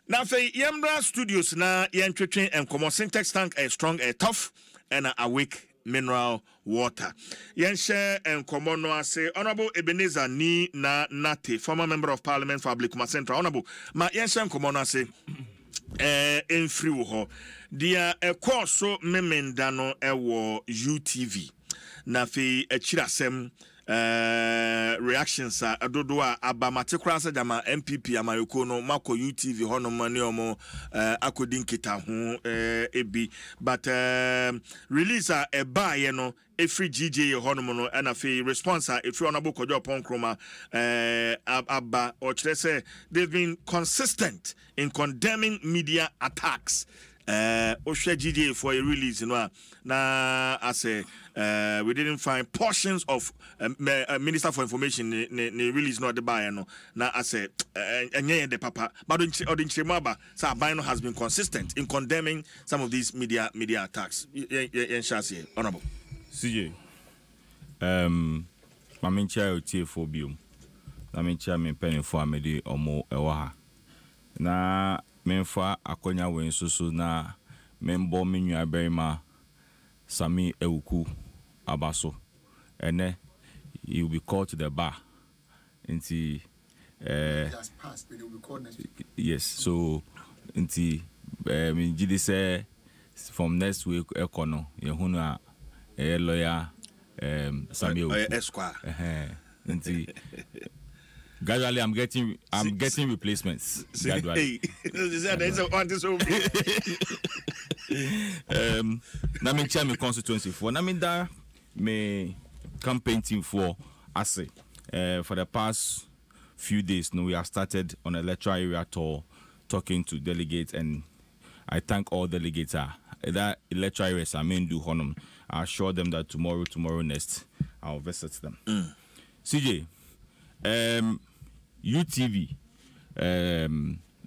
Now, say Yambra Studios na yentwetwe enkomo syntax tank a strong a tough and awake mineral water. Yenshare enkomo no ase Honorable Ebenezer Ni na Nate, former member of Parliament for Ablikuma Central. Honorable, ma yenshare enkomo no ase enfri wo ho. Dia ekọ so memenda no ewo UTV. Na fe echirasem reactions adodo a abamate krasa jama MPP amayoko no mako UTV hono mani omo akodin kita ho ebi but release a buy ye no every GJ hono no and afi response if you honorable Kojo Ponkroma abba or say they've been consistent in condemning media attacks. Oshe GJ for a release, you know. Now, I say, we didn't find portions of Minister for Information release not the buyer. No, now I say, the papa, but Odin Chemaba, so Bino has been consistent in condemning some of these media attacks. Honorable CJ, Mamincha Uti Phobium, Mamincha Mpensenpensenmu omo ewaha. Na Memfa akonya wensusu na membo minyu aberima Sami Ewuku Abaso. Ene he will be called to the bar. Inti has passed, but he will be called next week. Yes, so inti Jidi say from next week ekono yehunu a lawyer Sami Ewuku Esquire. Inti gradually, I'm getting replacements. Gradually. Nami chair me constituency for. Nami da me campaign team for ASE. For the past few days, we have started on a electoral area tour, talking to delegates, and I thank all delegates. That electoral areas I mean do honum. I assure them that tomorrow next, I'll visit them. CJ. UTV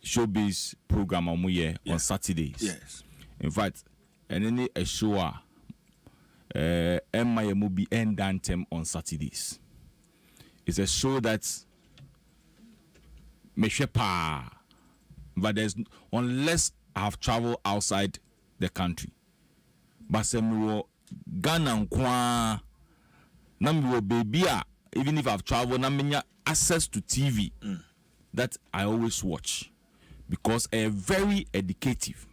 showbiz program on Saturdays. Yes. In fact, and any a show MIMU be end anthem on Saturdays. It's a show that me shepa, but there's unless I have traveled outside the country. But some Ghana kwa namwo baby even if I've traveled, I access to TV that I always watch because they're very educative.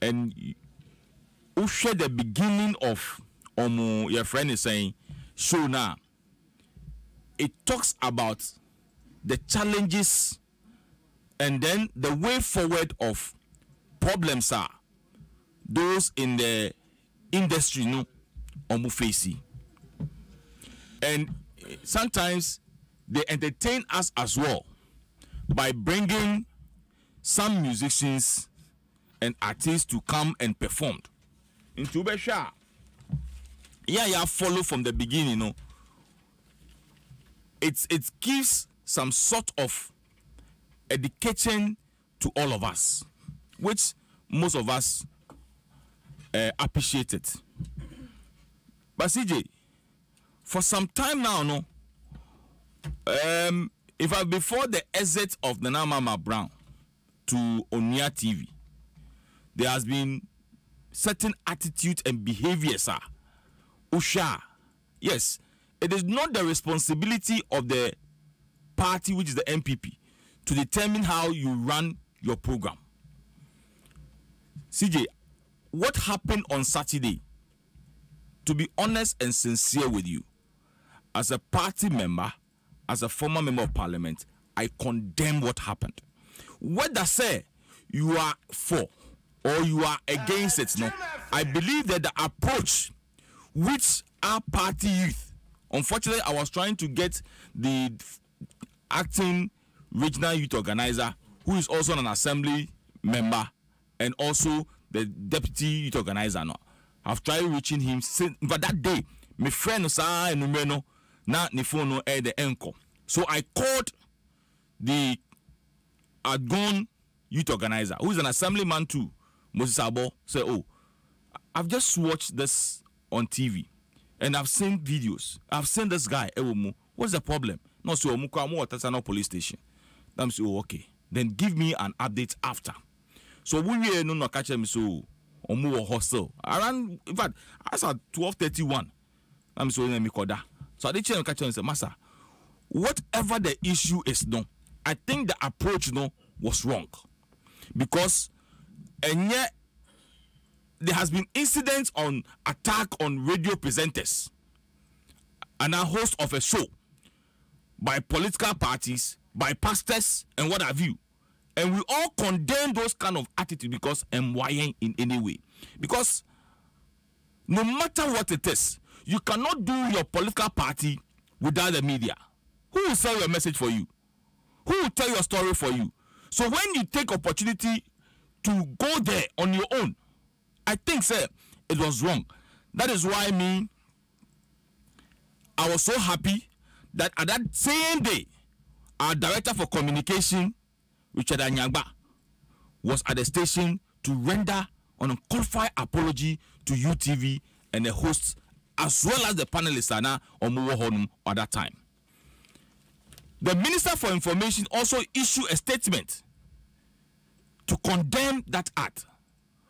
And you share the beginning of your friend is saying, show now. It talks about the challenges and then the way forward of problems are those in the industry no facing. And sometimes they entertain us as well by bringing some musicians and artists to come and perform. Into Besha, follow from the beginning, It gives some sort of education to all of us, which most of us appreciate it. But CJ, for some time now, before the exit of the Namama Brown to Onia TV, there has been certain attitude and behaviors. Usha, yes, it is not the responsibility of the party, which is the MPP, to determine how you run your program. CJ, what happened on Saturday? To be honest and sincere with you, as a party member, as a former member of parliament, I condemn what happened. Whether say you are for or you are against it, no, I believe that the approach which our party youth, unfortunately, I was trying to get the acting regional youth organizer, who is also an assembly member, and also the deputy youth organizer. No, I've tried reaching him since, but that day, my friend sa numero na ni phone no the anchor. So I called the Adom youth organizer, who is an assemblyman too, Moses Abo, say, oh, I've just watched this on TV and I've seen videos. I've seen this guy, what's the problem? No, so Mukamo Tasano police station. I'm saying, oh, okay. then give me an update after. So we no catch me so omu hostel around, in fact as at 12:31 I'm so me koda. So I did catch and say, Master, whatever the issue is, no, I think the approach no was wrong, because and yet there has been incidents on attack on radio presenters and a host of a show by political parties, by pastors, and what have you. And we all condemn those kind of attitude because MYN in any way. Because no matter what it is, you cannot do your political party without the media. Who will sell your message for you? Who will tell your story for you? So when you take opportunity to go there on your own, I think, sir, it was wrong. That is why I was so happy that at that same day, our director for communication, Richard Anyagba, was at the station to render an unqualified apology to UTV and the hosts, as well as the panelists at that time. The Minister for Information also issued a statement to condemn that act,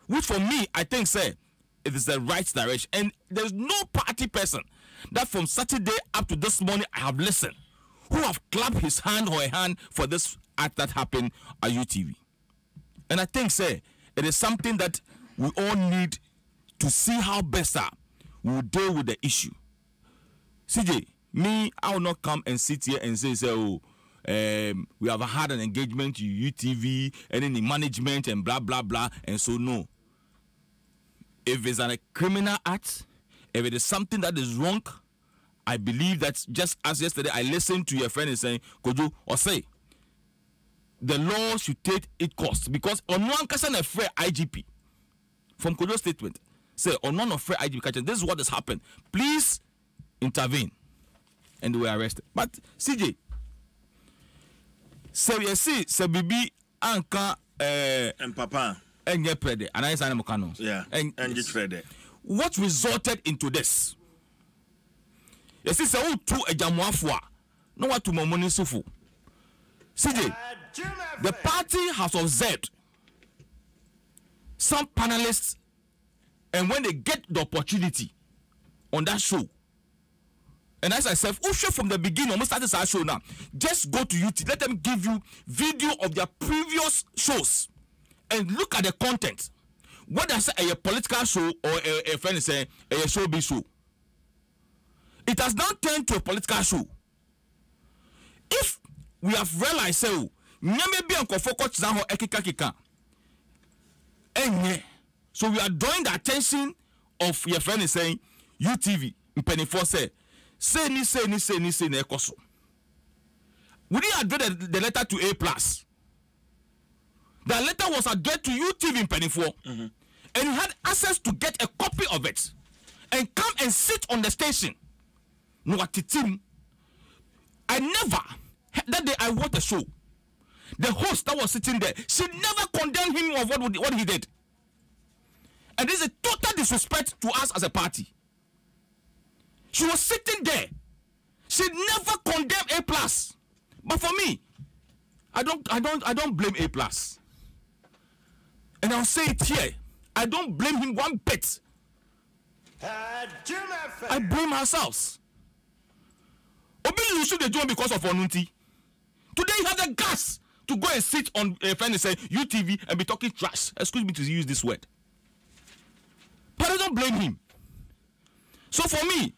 which for me, I think, sir, it is the right direction. And there's no party person that from Saturday up to this morning I have listened who have clapped his hand or a hand for this act that happened at UTV. And I think, sir, it is something that we all need to see how best we will deal with the issue. CJ, me, I will not come and sit here and say, we have had an engagement to UTV and in the management and blah, blah, blah. And so, no. If it's a criminal act, if it is something that is wrong, I believe that just as yesterday I listened to your friend and saying, Kojo, or say, the law should take its course, because on one person a fair IGP from Kojo's statement say on one of fair IGP, this is what has happened. Please intervene, and they were arrested. But CJ, so you see, so Bibi Anka and Papa and your prede, and I say Mokano. Yeah, and just prede. What resulted into this? You see, so two a jamuafua, no what to momoni sufu. CJ, the party has observed some panelists, and when they get the opportunity on that show, and as I said, show from the beginning, almost started our show now, just go to YouTube, let them give you video of their previous shows, and look at the content. Whether it's a political show or a friend is a showbiz show, it has now turned to a political show. If we have realized, so we are drawing the attention of your friend is saying UTV Mpensenpensenmu say ni ekoso. We didn't address the letter to A+. The letter was addressed to UTV Mpensenpensenmu, and he had access to get a copy of it and come and sit on the station. No, I never, that day I watched the show. The host that was sitting there, she never condemned him of what he did. And this is a total disrespect to us as a party. She was sitting there. She never condemned A+. But for me, I don't blame A+. And I'll say it here. I don't blame him one bit. I blame ourselves. Obi Lusu they do it because of Onunti. Today you have the gas to go and sit on a friend and say UTV and be talking trash. Excuse me to use this word. But I don't blame him. So for me,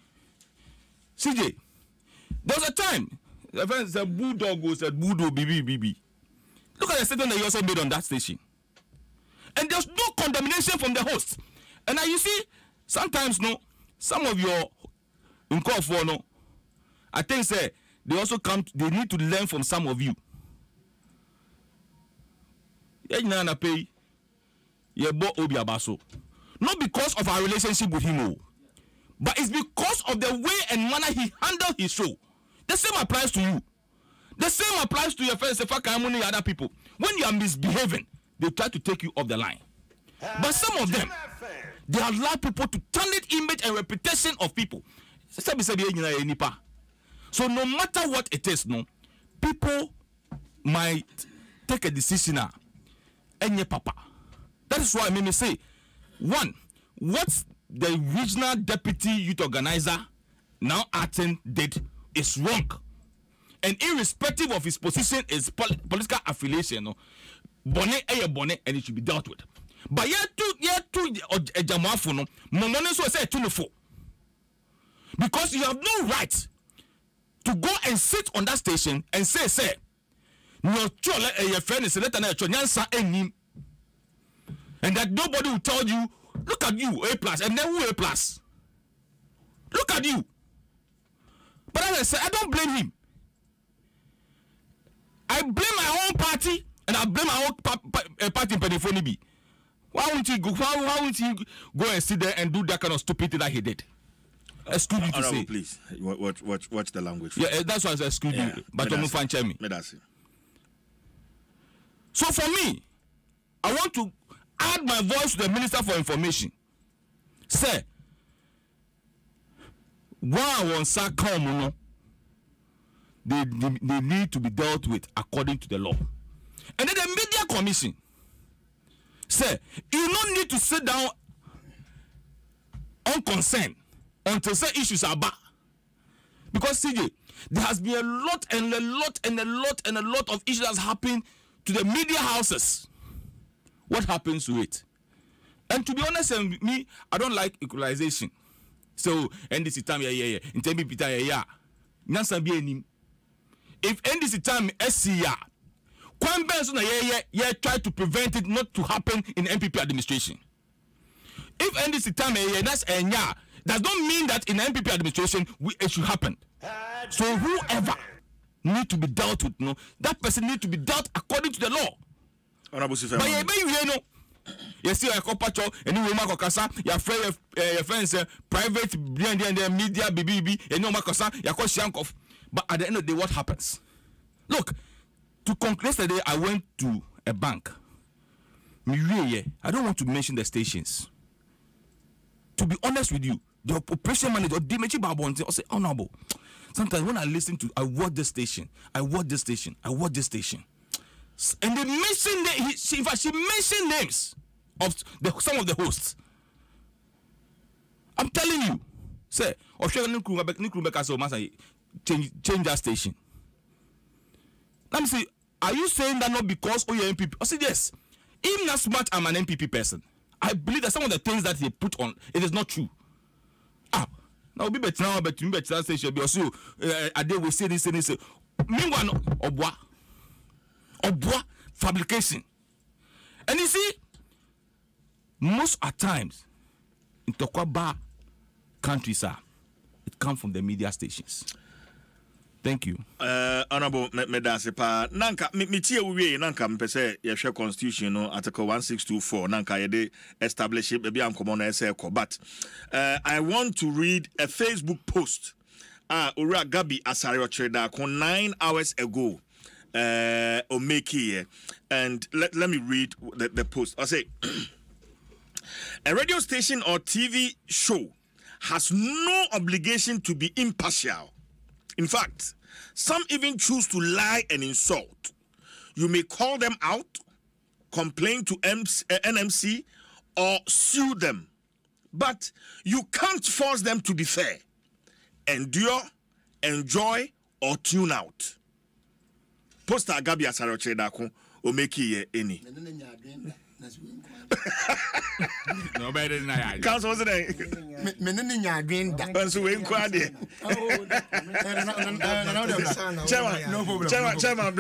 CJ, there was a time a friend said Bulldog said Budo BB. Look at the statement that you also made on that station. And there's no condemnation from the host. And now you see, sometimes no, some of your uncalled for no, I think say they also come. They need to learn from some of you. Not because of our relationship with him, but it's because of the way and manner he handled his show. The same applies to you. The same applies to your friends, other people. When you are misbehaving, they try to take you off the line. But some of them, they allow people to tarnish image and reputation of people. So no matter what it is, no, people might take a decision now, enye papa. That is why I may say, one, what the regional deputy youth organizer now acting did is wrong. And irrespective of his position, his political affiliation, no, bonnet and it should be dealt with. But a jamafu no, money so say 24. Because you have no right to go and sit on that station and say, no chole your friend is let nyansa enim. And that nobody will tell you, look at you, A+, and then who A+. Look at you. But as I said, I don't blame him. I blame my own party and I blame my own party in Mpensenpensenmu. Why won't he go? Why won't he go and sit there and do that kind of stupidity that he did? Excuse me to say. Please, watch the language. Yeah, that's why I said excuse me. But don't find me. So for me, I want to add my voice to the Minister for Information. Say, one say come no. They need to be dealt with according to the law. And then the Media Commission say you don't need to sit down on concern until say issues are bad. Because CJ, there has been a lot of issues that's happened to the media houses. What happens to it? And to be honest, me, I don't like equalization. So NDC time in TMP time Nyansa bi enim. If NDC time SCR, Kwan Benson try to prevent it not to happen in MPP administration. If NDC time that's enya, does not mean that in MPP administration it should happen. So whoever need to be dealt with, no, that person need to be dealt according to the law. But you see a couple and you will kasa your friends private and media BBB and no makasa your Shankov. But at the end of the day, what happens? Look, to conclude yesterday, I went to a bank. I don't want to mention the stations. To be honest with you, the operation manager or Dimechi Babonte or say honorable. Sometimes when I listen to, I watch this station, and they mention she mentioned names of some of the hosts. I'm telling you, say, change that station. Let me see. Are you saying that not because you're MPP? I said yes. Even not smart, I'm an MPP person. I believe that some of the things that he put on, it is not true. Now be better now, but you better say should be also. I did we say this and this. Meanwhile, Obwa fabrication, and you see, most at times in Tokwaba countries, it comes from the media stations. Thank you. Honorable Medasepa, Nanka, Mitia Uwe, Nanka, Mpese, Yasha Constitution, Article 1624, Nanka, Yede, establish it, maybe I'm common as but I want to read a Facebook post. Ura Gabi Asario Treda, 9 hours ago, Omeki, and let me read the post. I say, a radio station or TV show has no obligation to be impartial. In fact, some even choose to lie and insult. You may call them out, complain to NMC, or sue them. But you can't force them to be fair. Endure, enjoy, or tune out. Poster Gabi Asaroche Dako, Omeki Eni. No better than I. Council was it? Meneninya green da. So we inquired. Chairman,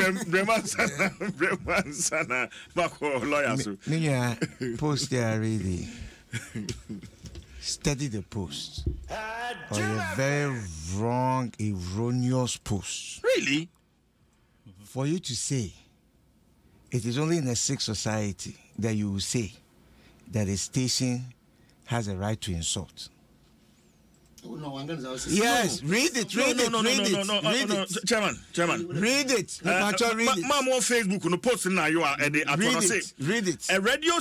Breman Sana, Bako lawyers. Ninya post there really. Study the post. Or a very wrong, erroneous post. Really? For you to say it is only in a sick society that you will say that a station has a right to insult. Oh, no, yes, read it. Chairman. Read it. Mama on Facebook, no posting now you are at the read it. A radio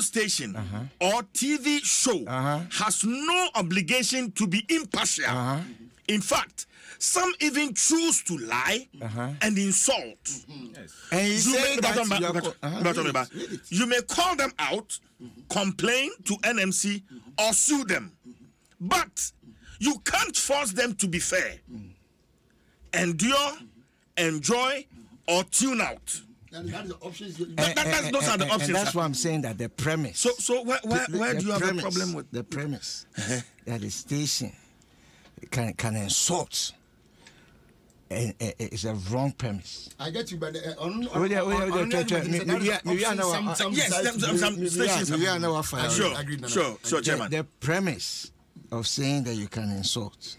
station or TV show has no obligation to be impartial. In fact, Some even choose to lie and insult. Yes. And you say you may call them out, complain to NMC, or sue them. But you can't force them to be fair. Endure, enjoy, or tune out. And that's the options. Those are the options. And that's why I'm saying that the premise. So where do you have a problem with the premise that the station can insult? It's a wrong premise. I get you, but some stations. Sure, Chairman. The premise of saying that you can insult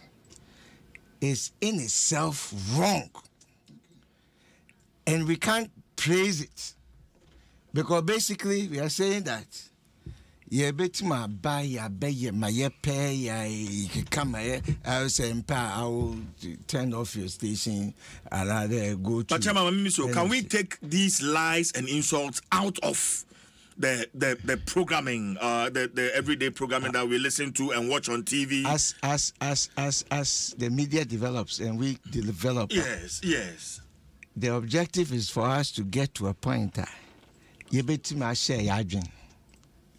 is in itself wrong, and we can't praise it because basically we are saying that I will turn off your station. I'll rather go to. But Chairman, can we take these lies and insults out of the programming, the everyday programming that we listen to and watch on TV? As the media develops and we develop. Yes. The objective is for us to get to a point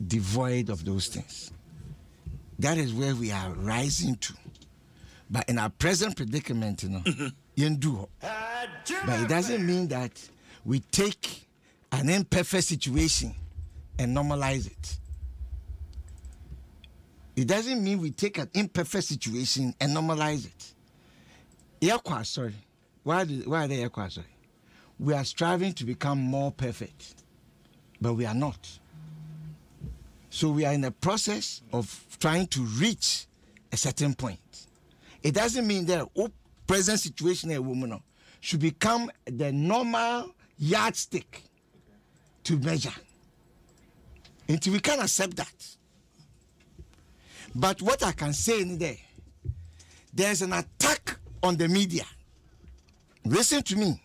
devoid of those things. That is where we are rising to. But in our present predicament, you do. But it doesn't mean that we take an imperfect situation and normalize it. It doesn't mean we take an imperfect situation and normalize it. Sorry. Why are they sorry? We are striving to become more perfect, but we are not. So we are in a process of trying to reach a certain point. It doesn't mean that present situation a woman should become the normal yardstick to measure. Until we can accept that. But what I can say in there, there's an attack on the media. Listen to me.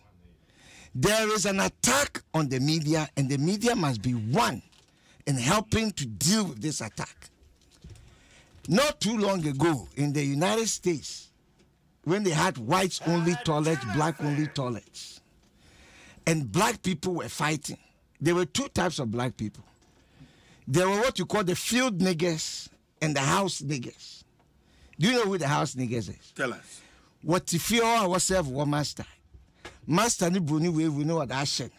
There is an attack on the media, and the media must be one in helping to deal with this attack. Not too long ago in the United States, when they had whites-only toilets, black-only toilets, and black people were fighting, there were two types of black people. There were what you call the field niggers and the house niggers. Do you know who the house niggers is? Tell us. What if you are ourselves one master? Master ni bruni we know what action.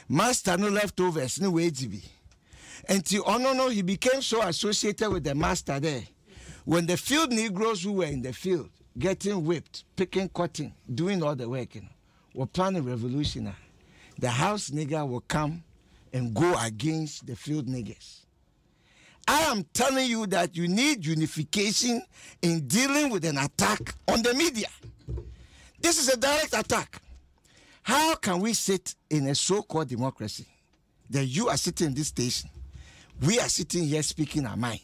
Master no leftovers no way to be. Until no, he became so associated with the master there. When the field Negroes who were in the field, getting whipped, picking cotton, doing all the work, were planning revolution. The house nigger will come and go against the field niggers. I am telling you that you need unification in dealing with an attack on the media. This is a direct attack. How can we sit in a so-called democracy that you are sitting in this station, we are sitting here speaking our mind,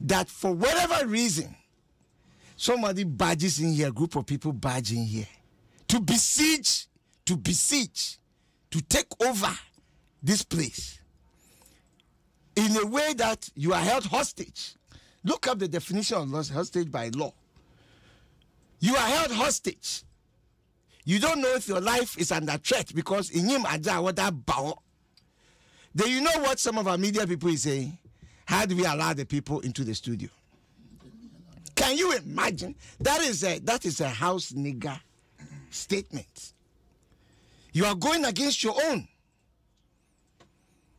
that for whatever reason, somebody barges in here, a group of people barge in here, to besiege, to take over this place in a way that you are held hostage. Look up the definition of hostage by law. You are held hostage. You don't know if your life is under threat because in him then you know what some of our media people is saying? How do we allow the people into the studio? Can you imagine? That is a house nigger statement. You are going against your own.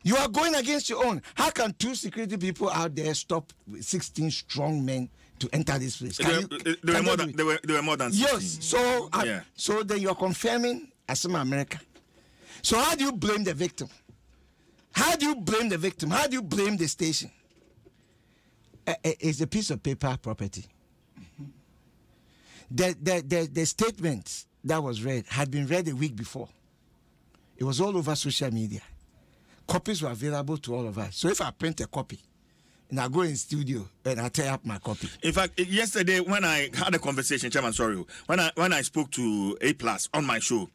You are going against your own. How can two security people out there stop 16 strong men to enter this place? There were more than 16. Yes. So then you are confirming Asema America. So how do you blame the victim? How do you blame the victim? How do you blame the station? It's a piece of paper property. The statement that was read had been read a week before. It was all over social media. Copies were available to all of us. So if I print a copy and I go in studio and I tear up my copy. In fact, yesterday when I had a conversation, Chairman, sorry, when I spoke to A+ on my show,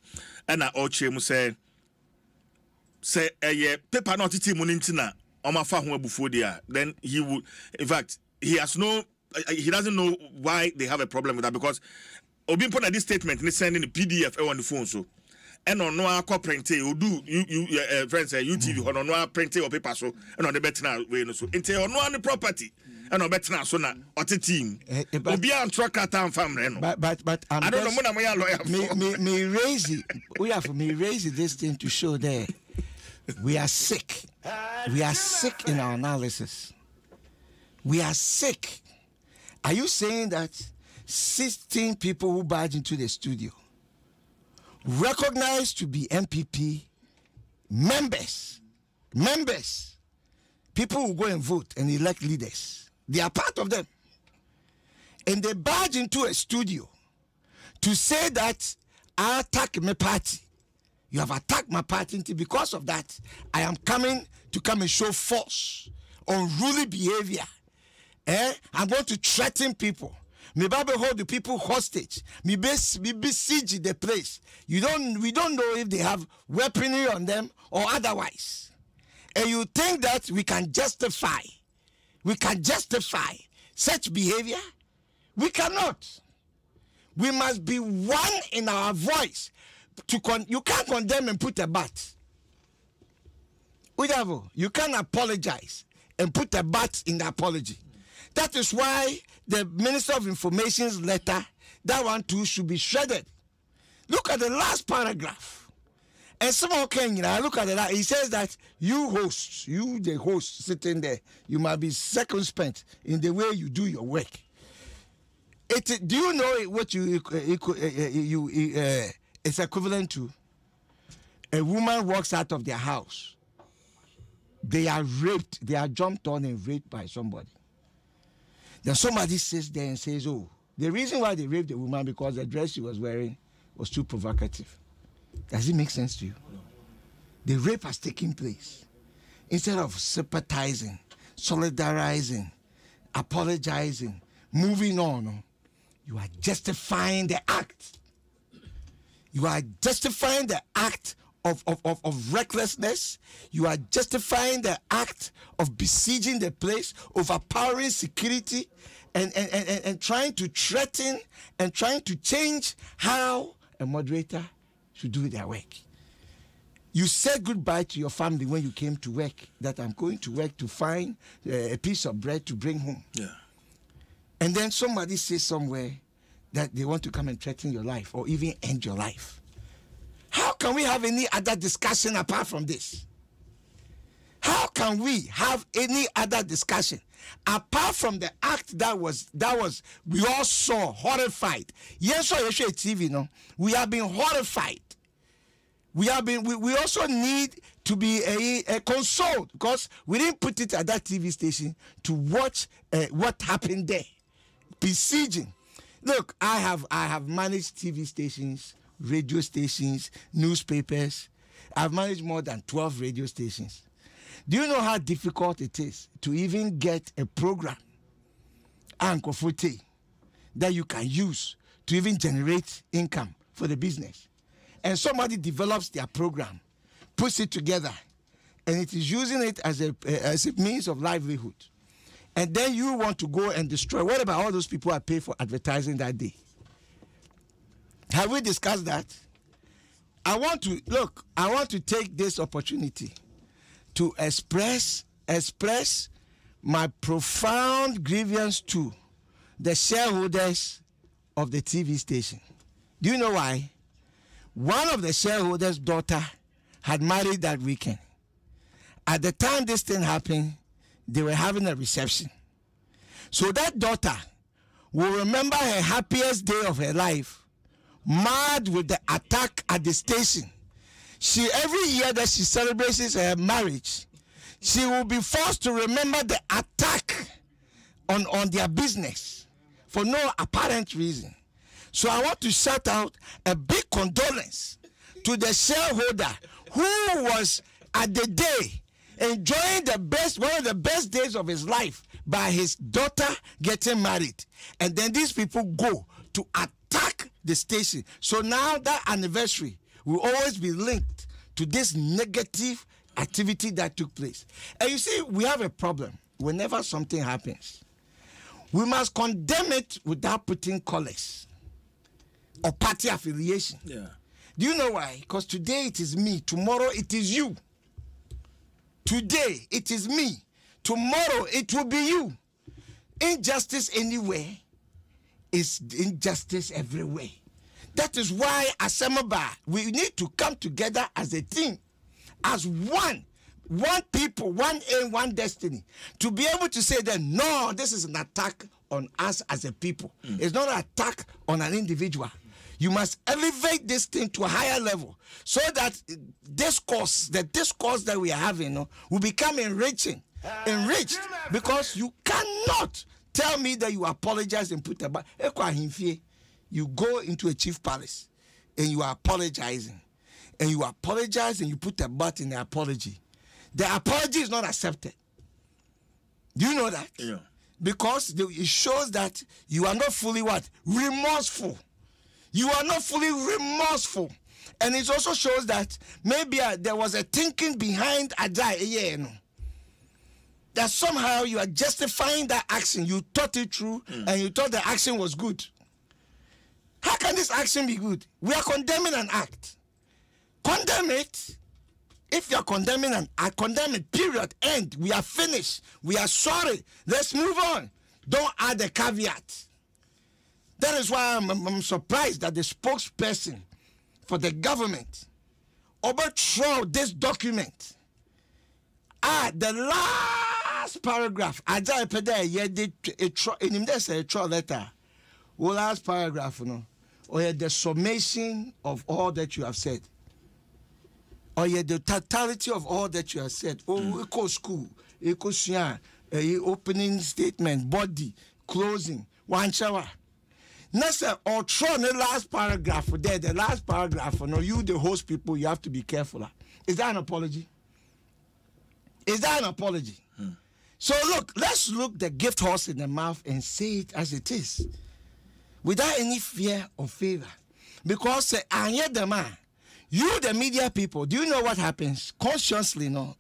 and I also said, paper not munintina omafa ho abufo dia, then he would, in fact, he doesn't know why they have a problem with that, because obi mpo na this statement ni sending the PDF on the phone so and on no akọ print you do you friends UTV on no print or paper so and on the better way no so inte on no property and on better so na ote team obi an track at family no but I don't know when I'm a lawyer me raise it we have me raise this thing to show there we are sick in our analysis. We are sick. Are you saying that 16 people who barged into the studio recognized to be MPP members, people who go and vote and elect leaders, they are part of them, and they barge into a studio to say that I attack my party. You have attacked my party, because of that I am coming to come and show force, unruly behavior. I'm going to threaten people. Me Bible hold the people hostage. Me besiege the place. We don't know if they have weaponry on them or otherwise. And you think that we can justify such behavior? We cannot. We must be one in our voice. You can't condemn and put a but. You can't apologize and put a but in the apology. That is why the Minister of Information's letter, that one too, should be shredded. Look at the last paragraph. And someone can, look at that. He says that you the host sitting there, you might be circumspect in the way you do your work. Do you know what it's equivalent to? A woman walks out of their house. They are raped. They are jumped on and raped by somebody. Then somebody sits there and says, oh, the reason why they raped the woman because the dress she was wearing was too provocative. Does it make sense to you? No. The rape has taken place. Instead of sympathizing, solidarizing, apologizing, moving on, you are justifying the act. You are justifying the act of recklessness. You are justifying the act of besieging the place, overpowering security, and trying to threaten and trying to change how a moderator should do their work. You said goodbye to your family when you came to work, that I'm going to work to find a piece of bread to bring home. Yeah. And then somebody says somewhere that they want to come and threaten your life or even end your life. How can we have any other discussion apart from this? How can we have any other discussion apart from the act that was we all saw, horrified? Yes, TV, no, we have been horrified. We also need to be a consoled because we didn't put it at that TV station to watch what happened there. Besieging. Look, I have managed TV stations, radio stations, newspapers. I've managed more than 12 radio stations. Do you know how difficult it is to even get a program, Anko Fote, that you can use to even generate income for the business? And somebody develops their program, puts it together, and it is using it as a means of livelihood. And then you want to go and destroy. What about all those people that pay for advertising that day? Have we discussed that? I want to take this opportunity to express my profound grievance to the shareholders of the TV station. Do you know why? One of the shareholders' daughter had married that weekend. At the time this thing happened, they were having a reception. So that daughter will remember her happiest day of her life, mad with the attack at the station. Every year that she celebrates her marriage, she will be forced to remember the attack on their business for no apparent reason. So I want to shout out a big condolence to the shareholder who was at the day enjoying one of the best days of his life by his daughter getting married. And then these people go to attack the station. So now that anniversary will always be linked to this negative activity that took place. And you see, we have a problem. Whenever something happens, we must condemn it without putting colors. or party affiliation. Yeah. Do you know why? Because today it is me, tomorrow it is you. Today it is me, tomorrow it will be you. Injustice anywhere is injustice everywhere. That is why Asemaba, we need to come together as a team, as one people, one aim, one destiny, to be able to say that no, this is an attack on us as a people. It's not an attack on an individual. You must elevate this thing to a higher level so that the discourse that we are having will become enriched, because you cannot tell me that you apologize and put a back. You go into a chief palace and you are apologizing, and you apologize and you put a butt in the apology. The apology is not accepted. Do you know that? Yeah. Because it shows that you are not fully what? Remorseful. You are not fully remorseful. And it also shows that maybe there was a thinking behind Ajay, that somehow you are justifying that action. You thought it through and you thought the action was good. How can this action be good? We are condemning an act. Condemn it. If you are condemning an act, condemn it, period, end. We are finished. We are sorry. Let's move on. Don't add a caveat. That is why I'm surprised that the spokesperson for the government overthrew this document. The last paragraph, I did a letter. Last paragraph, or the summation of all that you have said, or the totality of all that you have said. Eco school, eco opening statement, body, closing, one shower. Now, sir, or throw the last paragraph there. The last paragraph, you, the host people, you have to be careful. Is that an apology? Is that an apology? So look, let's look the gift horse in the mouth and say it as it is, without any fear or favor. Because I hear the man, you, the media people, do you know what happens? Consciously, no.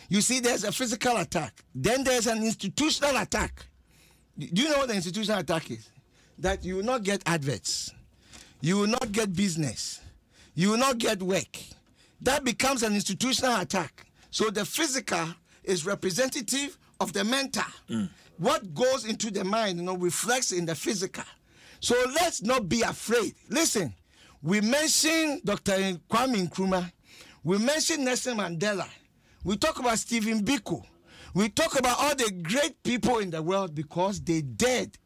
You see, there's a physical attack. Then there's an institutional attack. Do you know what the institutional attack is? That you will not get adverts. You will not get business. You will not get work. That becomes an institutional attack. So the physical is representative of the mental. What goes into the mind, reflects in the physical. So let's not be afraid. Listen, we mentioned Dr. Kwame Nkrumah. We mentioned Nelson Mandela. We talk about Stephen Biko. We talk about all the great people in the world because they dared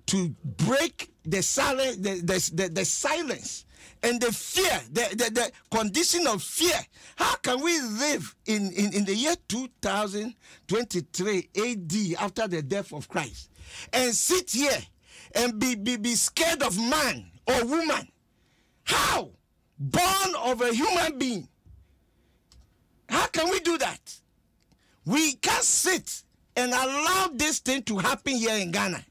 to break the silence, the silence and the fear, the condition of fear. How can we live in the year 2023 AD after the death of Christ and sit here and be scared of man or woman? How? Born of a human being. How can we do that? We can't sit and allow this thing to happen here in Ghana.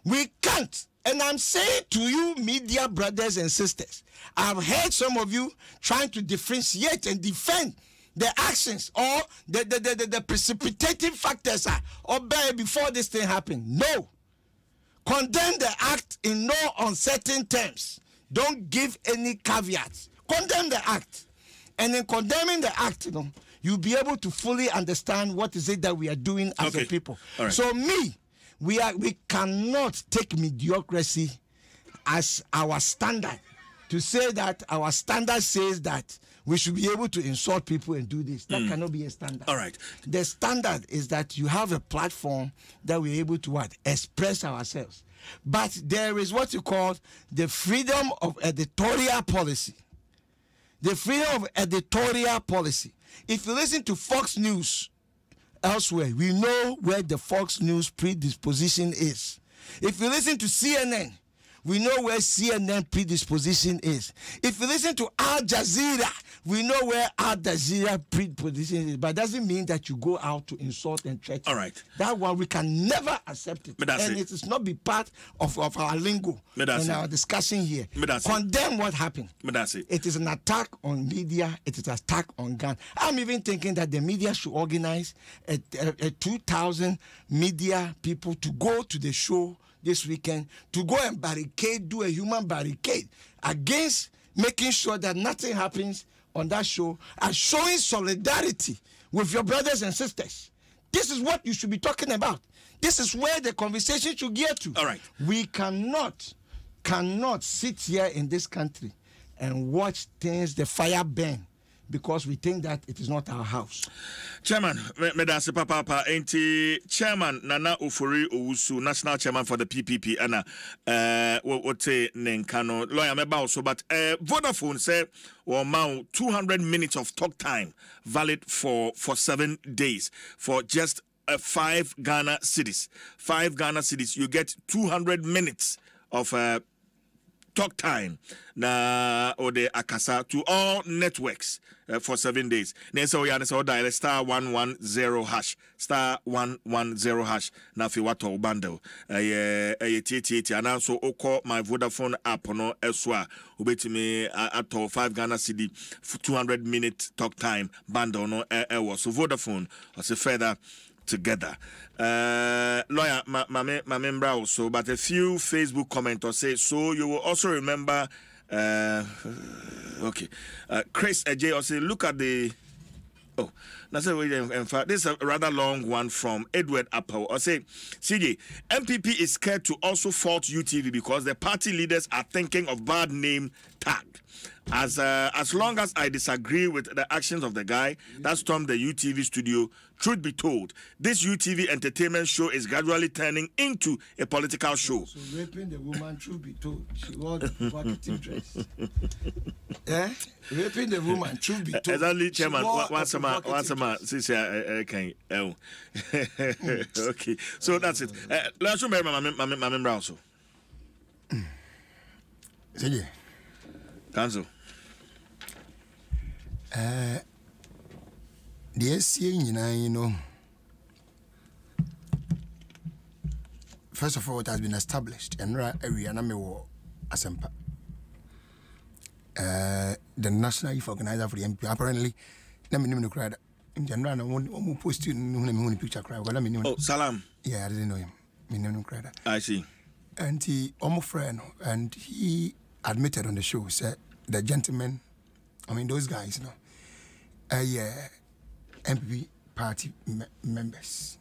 We can't. And I'm saying to you, media brothers and sisters, I've heard some of you trying to differentiate and defend the actions or the precipitating factors before this thing happened. No. Condemn the act in no uncertain terms. Don't give any caveats. Condemn the act. And in condemning the act, you'll be able to fully understand what is it that we are doing as a people. Right. So we cannot take mediocrity as our standard to say that our standard says that we should be able to insult people and do this. That cannot be a standard. All right. The standard is that you have a platform that we're able to express ourselves. But there is what you call the freedom of editorial policy. The freedom of editorial policy. If you listen to Fox News elsewhere, we know where the Fox News predisposition is. If you listen to CNN, we know where CNN predisposition is. If you listen to Al Jazeera, we know where Al Jazeera predisposition is. But it doesn't mean that you go out to insult and threaten. All right. That one, we can never accept it. And it is not be part of our lingo and our discussion here. Condemn what happened. It is an attack on media. It is an attack on gun. I'm even thinking that the media should organize a 2,000 media people to go to the show this weekend, to go and do a human barricade against making sure that nothing happens on that show, and showing solidarity with your brothers and sisters. This is what you should be talking about. This is where the conversation should get to. All right. We cannot sit here in this country and watch the fire burn because we think that it is not our house. Chairman, Medase Papa, Chairman Nana Ofori Owusu, National Chairman for the PPP, Anna, Wote Nenkano, lawyer Meba also, but Vodafone said, well, now 200 minutes of talk time valid for 7 days for just 5 Ghana cities. 5 Ghana cities, you get 200 minutes of talk time na or the akasa to all networks for 7 days. So we are dial star 110 hash star 110 hash na fi wato bundle TTT and also oko my Vodafone app no eswa ubetimi ato 5 Ghana cedi 200 minute talk time bundle no so Vodafone was a further together. Lawyer, my member also, but a few Facebook commenters say, so you will also remember, okay, Chris Ajay also look at the, that's in fact, this is a rather long one from Edward Apple. I say, CJ, MPP is scared to also fault UTV because the party leaders are thinking of bad name tag. As long as I disagree with the actions of the guy that stormed the UTV studio, truth be told, this UTV entertainment show is gradually turning into a political show. So raping the woman, truth be told, she wore the provocative dress. Yeah, raping the woman, truth be told. Exactly, Chairman. Once a month, okay. Okay, so that's it. Let's remember my member also. Council. The SCA, you know, first of all, it has been established and area Namewo Asempa. The National Youth Organizer for the MP apparently, let me cry. In general, I won't post you in picture cry. Oh, Salam. Yeah, I didn't know him. I see. And he almost friend, and he admitted on the show, said the gentleman, I mean those guys, you know, MPP party members.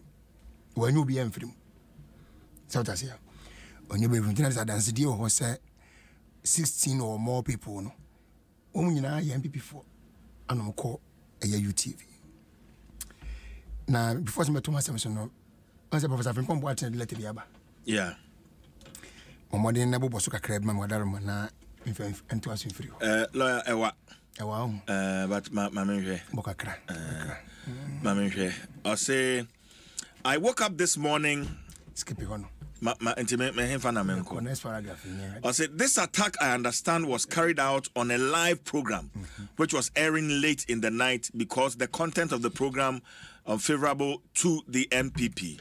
When you be MPP, South Asia, when you be MPP, dance the deal was 16 or more people, no, women you know MPP for, and I'm call a UTV. Now before I met Thomas Emerson, no, I said Professor Frimpong Boateng let it be. Yeah. More than never was a crab, my mother, and to us in free. Lawyer, but Mammy, I say, I woke up this morning. Skip on. I said, this attack, I understand, was carried out on a live program, which was airing late in the night because the content of the program unfavorable to the MPP.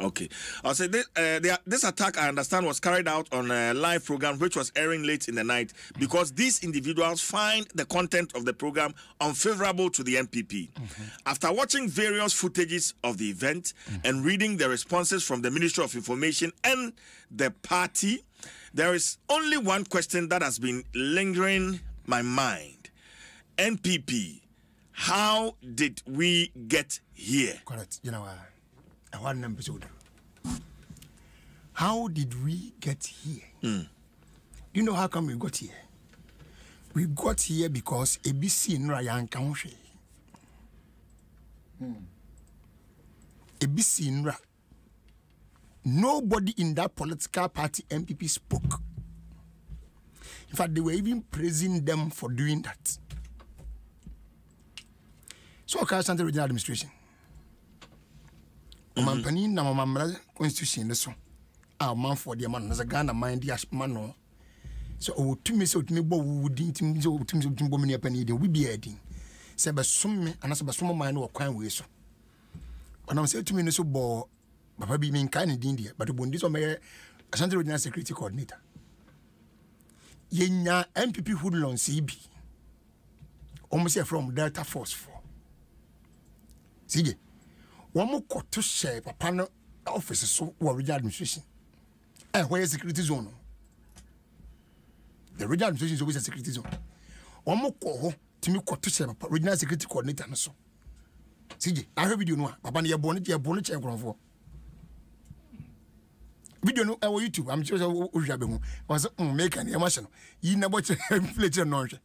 Okay. I'll say this attack, I understand, was carried out on a live program which was airing late in the night because these individuals find the content of the program unfavorable to the MPP. After watching various footages of the event and reading the responses from the Ministry of Information and the party, there is only one question that has been lingering my mind. MPP, how did we get here? Correct. You know, one episode. How did we get here? Do you know how come we got here? We got here because ABC Nra Yan Country. ABC Nra. Nobody in that political party MPP spoke. In fact, they were even praising them for doing that. So, Okara Regional Administration. Mampani na mamra constitution no so. Ah man for the man as a Ghana mind the man. So o to me so to me bo wudi tim so to me bo me pani de we be adin. Say be som me anase be som man no kwan we so. Onam say to me no so bo papa bi me nkan din dia but bondi so me Ashanti Regional Security Coordinator. Yenya MPP Hoodlon CB. Almost from Delta Force 4. See, one more got to share papa no office so regional administration. Where is security zone? The regional administration is always a security zone. One more call to me got to share regional security coordinator no so. See, I have video no. Papa ni bonnet check for. Video no our YouTube. I'm sure Ujabe was make an emotion. You never inflate your knowledge.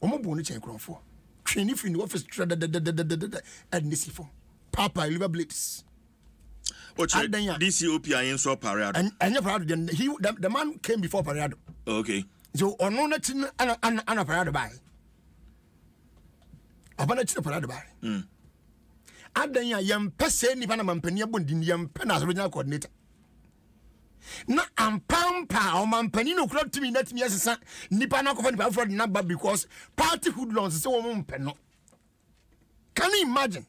Omo bonnet check for. Train if in the office and this for. Papa liver blades. DCOP I so Parado. And your proud the man came before Parado. Okay. So on no nothing and a Parado by. Upon a Parado by. Adanya yam pese ni pana mampania bondi yam pena regional coordinator. Na ampampa o mampani no kura to me net me asesa nipa na kofa nipa fraud number because party hoodlums say wo mpeno. Can you imagine?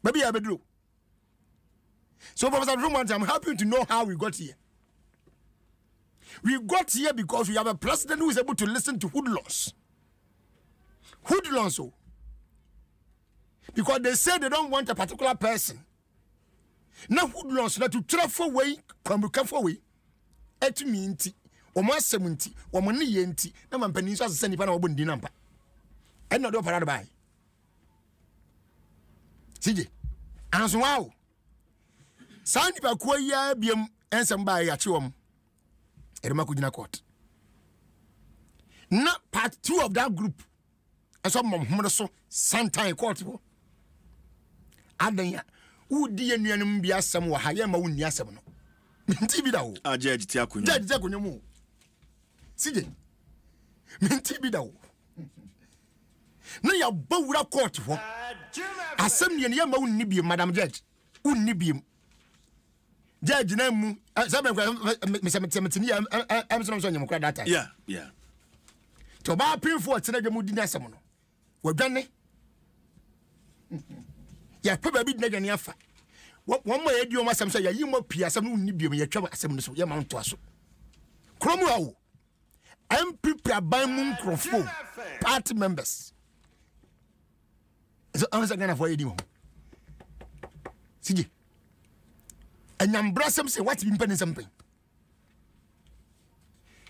Maybe I bedro. So Professor Roman, I'm happy to know how we got here. We got here because we have a president who is able to listen to hoodlums. Hoodlums, oh. Because they say they don't want a particular person. Now hoodlums na to travel away, come away. Et minti, or more 70, or money yenti, no man pennies as sending pan or bundi number. And not over by. CJ, and wow. Sandy Bakuya Biam and some by a chum. Eremakudina court. Not part 2 of that group. And some of so sometime court. Adanya, who dear Niambia some were higher moon yasam. Mintibidao. A judge Tiakun. Judge Jacuno. CJ. Mintibidao. No, your bow court for. As some near moon nibium, Madam Judge. Unibium. Judge Nemu, Miss Mpensenpensenmu, I'm some of that. Yeah. To buy a pin for Tenagamudina Samono. We're done. Ya probably never near fa. What one way you must say, you more Pia, some nibium, your trouble, some of your mount to us. Cromwell, MP by Moon Crofo, party members. So I was going to avoid you. See, and I'm brassum say what's been penning something.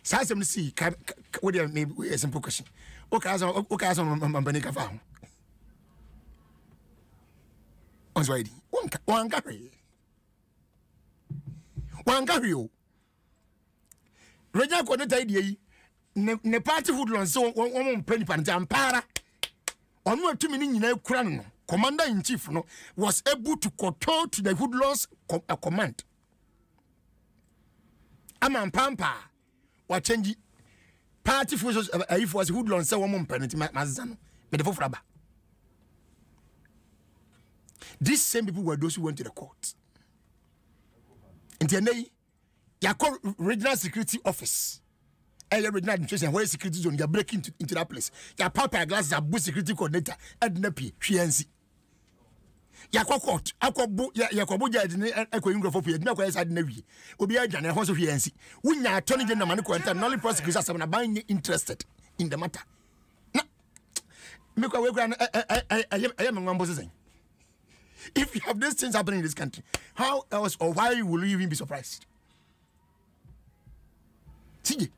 Sassam see, what do you mean? A simple question. Okay, as Mampanica found. Once ready. One Gary. Regina couldn't idea. Ne party hoodlums so one penny pan para. On what 2 minutes in a crown. Commander in chief no was able to control to the hoodlums command. Aman pampa or change party forces if was hoodlums so one penalty mazano but the fraba. These same people were those who went to the court. In the Yako Regional Security Office. Regional administration where security zone you break into that place. Ya papa glass a boost security coordinator Ednapi Fiancy. Yako court, Akobu Yakobu Equingo for Pied, no question Navy. Obi Ajan and House of Fiancy. We are turning in the money and only prosecutors are buying interested in the matter. Make I am one saying. If you have these things happening in this country, how else or why will you even be surprised? See,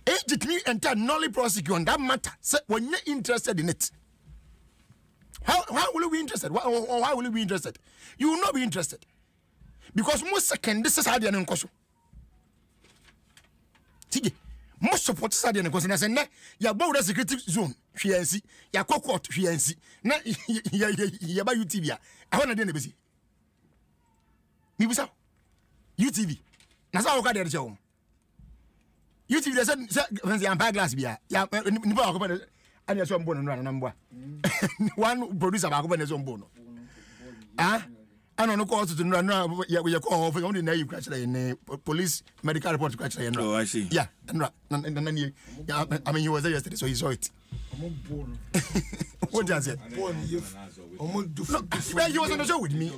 agent me enter nolly prosecute on that matter. Say when you're interested in it. How will you be interested? Why will you be interested? You will not be interested. Because most second, this is how they are in Koso. See, most supporters are in Koso. I say, you have the security zone, Fiancy, you have court, Fiancy, you have UTV. I want to do busy. Me was out. UTV. That's how I got there. Show. UTV, they said, when the Empire Glass beer, and your son born and run number. One producer about his own bono. Ah, I don't know call to no we call for only you actually in police medical report actually. Oh, I see. Yeah, and then I mean he was there yesterday, so he saw it. What does it? He was on the show with me.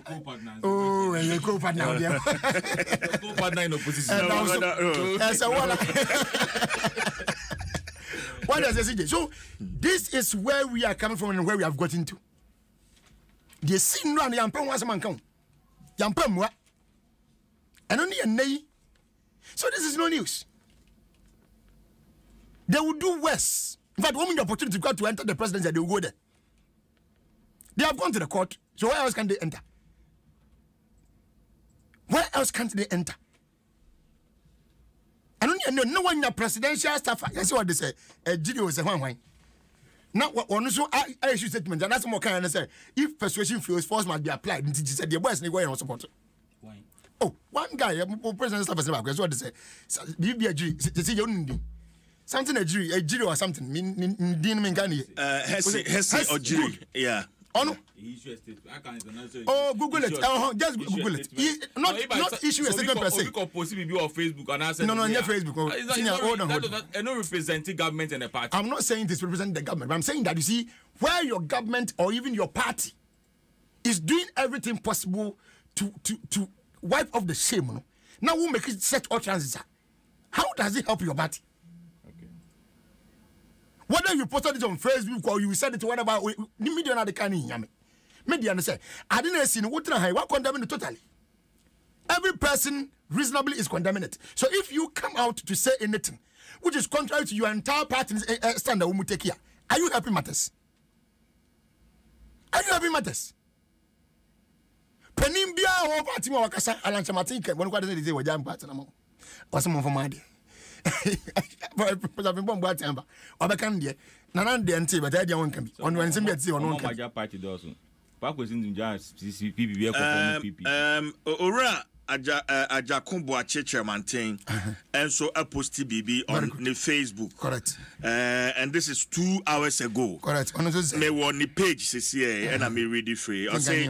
Oh, and you co-partner now. Co-partner in opposition. What does it say? So this is where we are coming from and where we have gotten to. The scene run yampem was man come. Yampem what? And only a nay. So this is no news. They will do worse. In fact, women the opportunity to enter the presidency, they will go there. They have gone to the court. So where else can they enter? Where else can't they enter? And only no one in the presidential staff. That's what they say. A video is a one. Now, also, I issue statement, and that's more kind of say if persuasion fuels force must be applied, and she said the boys need to support. Oh, one guy, president staff is about that's what they say. Be a jury, say you something a jury or something. Mean Gani. Hesse or jury, yeah. Oh no. Oh, Google it. Just Google it. Not issue a statement per se. Facebook and I said no, not Facebook. Hold on. And no representing government and a party. I'm not saying this represents the government, but I'm saying that you see where your government or even your party is doing everything possible to wipe off the shame. No? Now we'll make it set all transits. How does it help your party? Whether you posted it on Facebook or you said it to whatever, the media not the kind of media say, I didn't see what condemning it totally. Every person reasonably is condemning it. So if you come out to say anything which is contrary to your entire party's standard, we take here. Are you helping matters? Are you helping matters? Penimbia or party more Kasa Alanchamatic, one quarter day were jam party. What's some for my Ora Ajakumbo Acheche maintain and so I posted BB on the Facebook. Correct. And this is 2 hours ago. Correct. Me on the page this year and I may read it free. I say,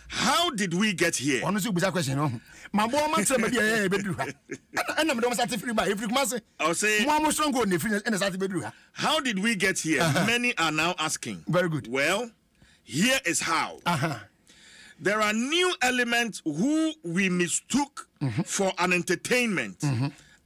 how did we get here? One question. My boy, man, say maybe a bedroom. And I'm not free by every month. I'll say, one strong go in the free and a bedroom. How did we get here? Many are now asking. Very good. Well, here is how. There are new elements who we mistook for an entertainment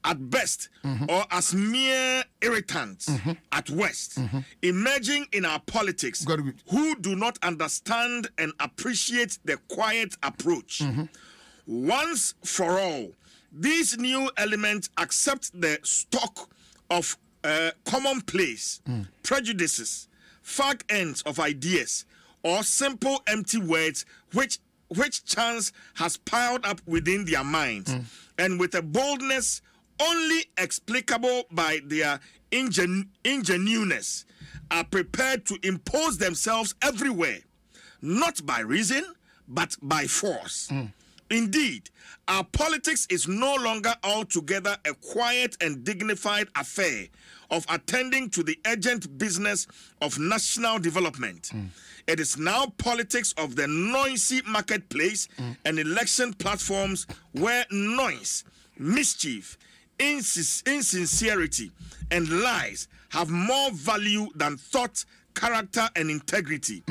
at best or as mere irritants at worst, emerging in our politics who do not understand and appreciate the quiet approach. Once for all, these new elements accept the stock of commonplace prejudices, fag ends of ideas, or simple empty words which chance has piled up within their minds, and with a boldness only explicable by their ingenuineness, are prepared to impose themselves everywhere, not by reason, but by force. Indeed, our politics is no longer altogether a quiet and dignified affair of attending to the urgent business of national development. It is now politics of the noisy marketplace and election platforms where noise, mischief, insincerity, and lies have more value than thought, character, and integrity.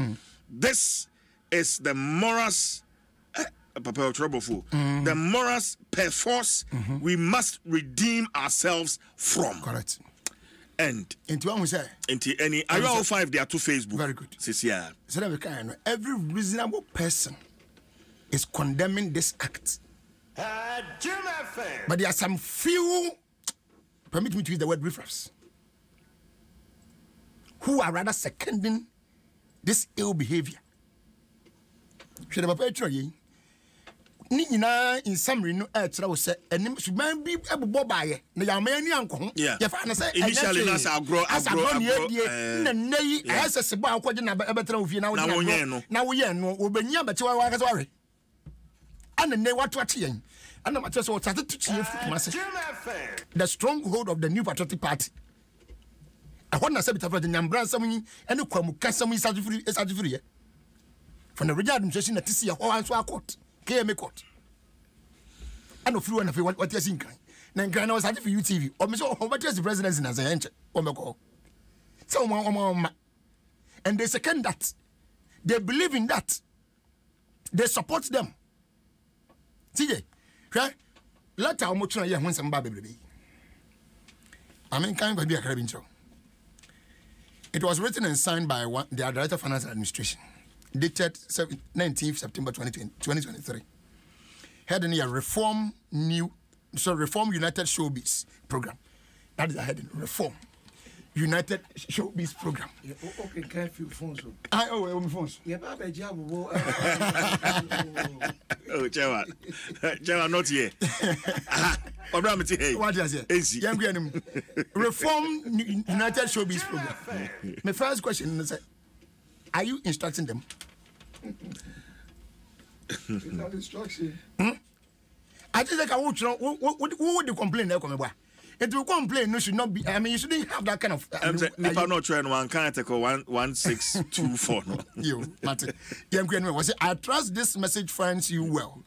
This is the morals. The morals perforce we must redeem ourselves from. Correct. And into one we say into any are you all 5 they are to Facebook. Very good. Yeah. So that we can every reasonable person is condemning this act. But there are some few, permit me to use the word riffraffs, who are rather seconding this ill behavior. Should have a Nina in summary, no extra was said, and should man be able to buy na yamani uncle. Yeah, initially, that's our grow as a nay, as a Seba, a better of you now. Now we are no, Ubenia, but you are sorry. And then they want to attend. And I'm just what I to cheer the stronghold of the new patriotic party. I want to say it for the Nambra, some and the Kwamuka, some is free. from the regional administration that is here or answer court KMA court I know flew and what you're seeing then Ghana was at for UTV or what is the presidency as a hench or me go so and they second that they believe in that they support them TJ let our motion here when some baby I mean kind of be a carabin show. It was written and signed by the Director of Finance and Administration, dated 19th September 2023. Heading here, Reform United Showbiz Program. That is the heading, Reform United Showbiz Program. Okay, can't feel phones. Oh, my phones. Yeah, Baba Jab. Oh, Chairman, not here. What is it? Reform United Showbiz Program. My first question is, are you instructing them? It's not instruction. I just like who would you complain? It will complain. No, should not be. I mean, you shouldn't have that kind of. I'm not trying one kind of 1624. No, you, Martin. I trust this message finds you well.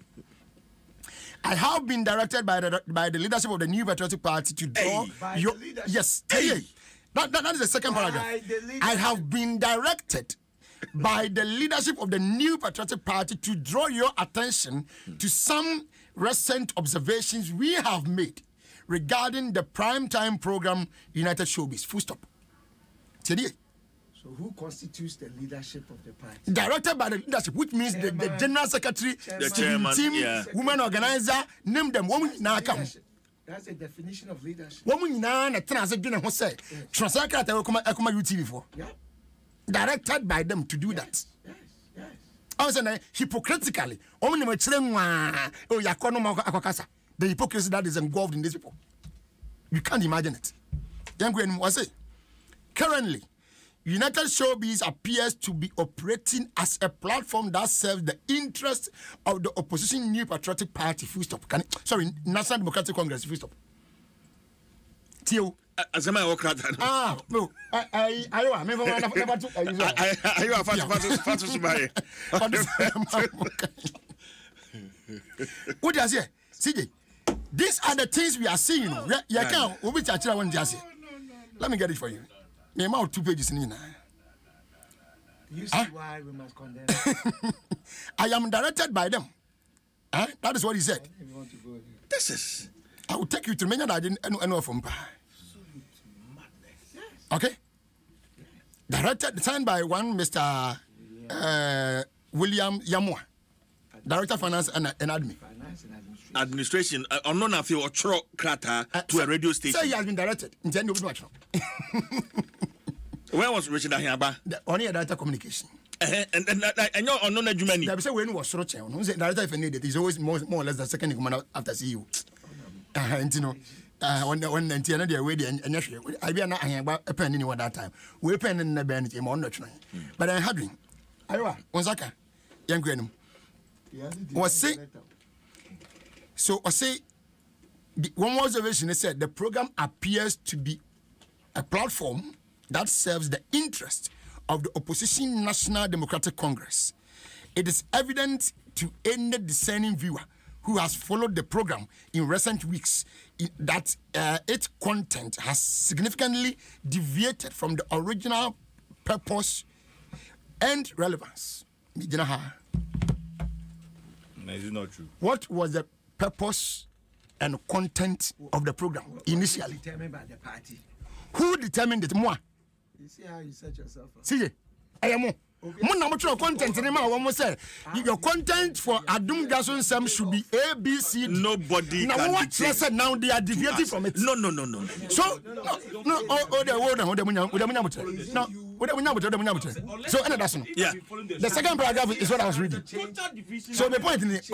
I have been directed by the leadership of the New Patriotic Party to draw your yes. Hey. That is the second paragraph. I have been directed by the leadership of the New Patriotic Party to draw your attention to some recent observations we have made regarding the primetime program United Showbiz. Full stop. So who constitutes the leadership of the party? Directed by the leadership, which means the general secretary, the chairman, team, women organizer, name them. That's the definition of leadership. Woman na transit dinner who say transact UTV for. Directed by them to do that. Yes. I was saying hypocritically. The hypocrisy that is involved in these people. You can't imagine it. Currently, United Showbiz appears to be operating as a platform that serves the interests of the opposition New Patriotic Party. Full stop. National Democratic Congress. Full stop. Tio. As no. No. I what does it? CJ, these are the things we are seeing. Let me get it for you. Name out 2 pages in here. You see why we must condemn. I am directed by them. That is what he said. This is. I will take you to many that I didn't know from. Okay? Directed, signed by one Mr. William Yamua, Director of Finance and Admin. Administration, unknown of your truck crater to a radio station. So he has been directed. Where was Richard Ahiaba? Only a director communication. And you're unknown as many. There when was Roche, who's the director if needed, he's always more or less the second in command after CEO. And you know, when the end of the way, and I be not a pen anywhere that time. We pen in the band in on the train. But I'm having Iowa, Onsaka, young Grenham. Was say. So I say, one observation said the program appears to be a platform that serves the interest of the opposition National Democratic Congress. It is evident to any discerning viewer who has followed the program in recent weeks that its content has significantly deviated from the original purpose and relevance. No, is it not true? What was the purpose and content of the program initially? Determined by the party. Who determined it? Moi. You see how you set yourself up? See, I am. Content your content for Adom Dwaso Nsem should be A, B, C, D. Nobody now can what said now they are deviating from it. No. So so yeah. The second paragraph is what I was reading. So the point is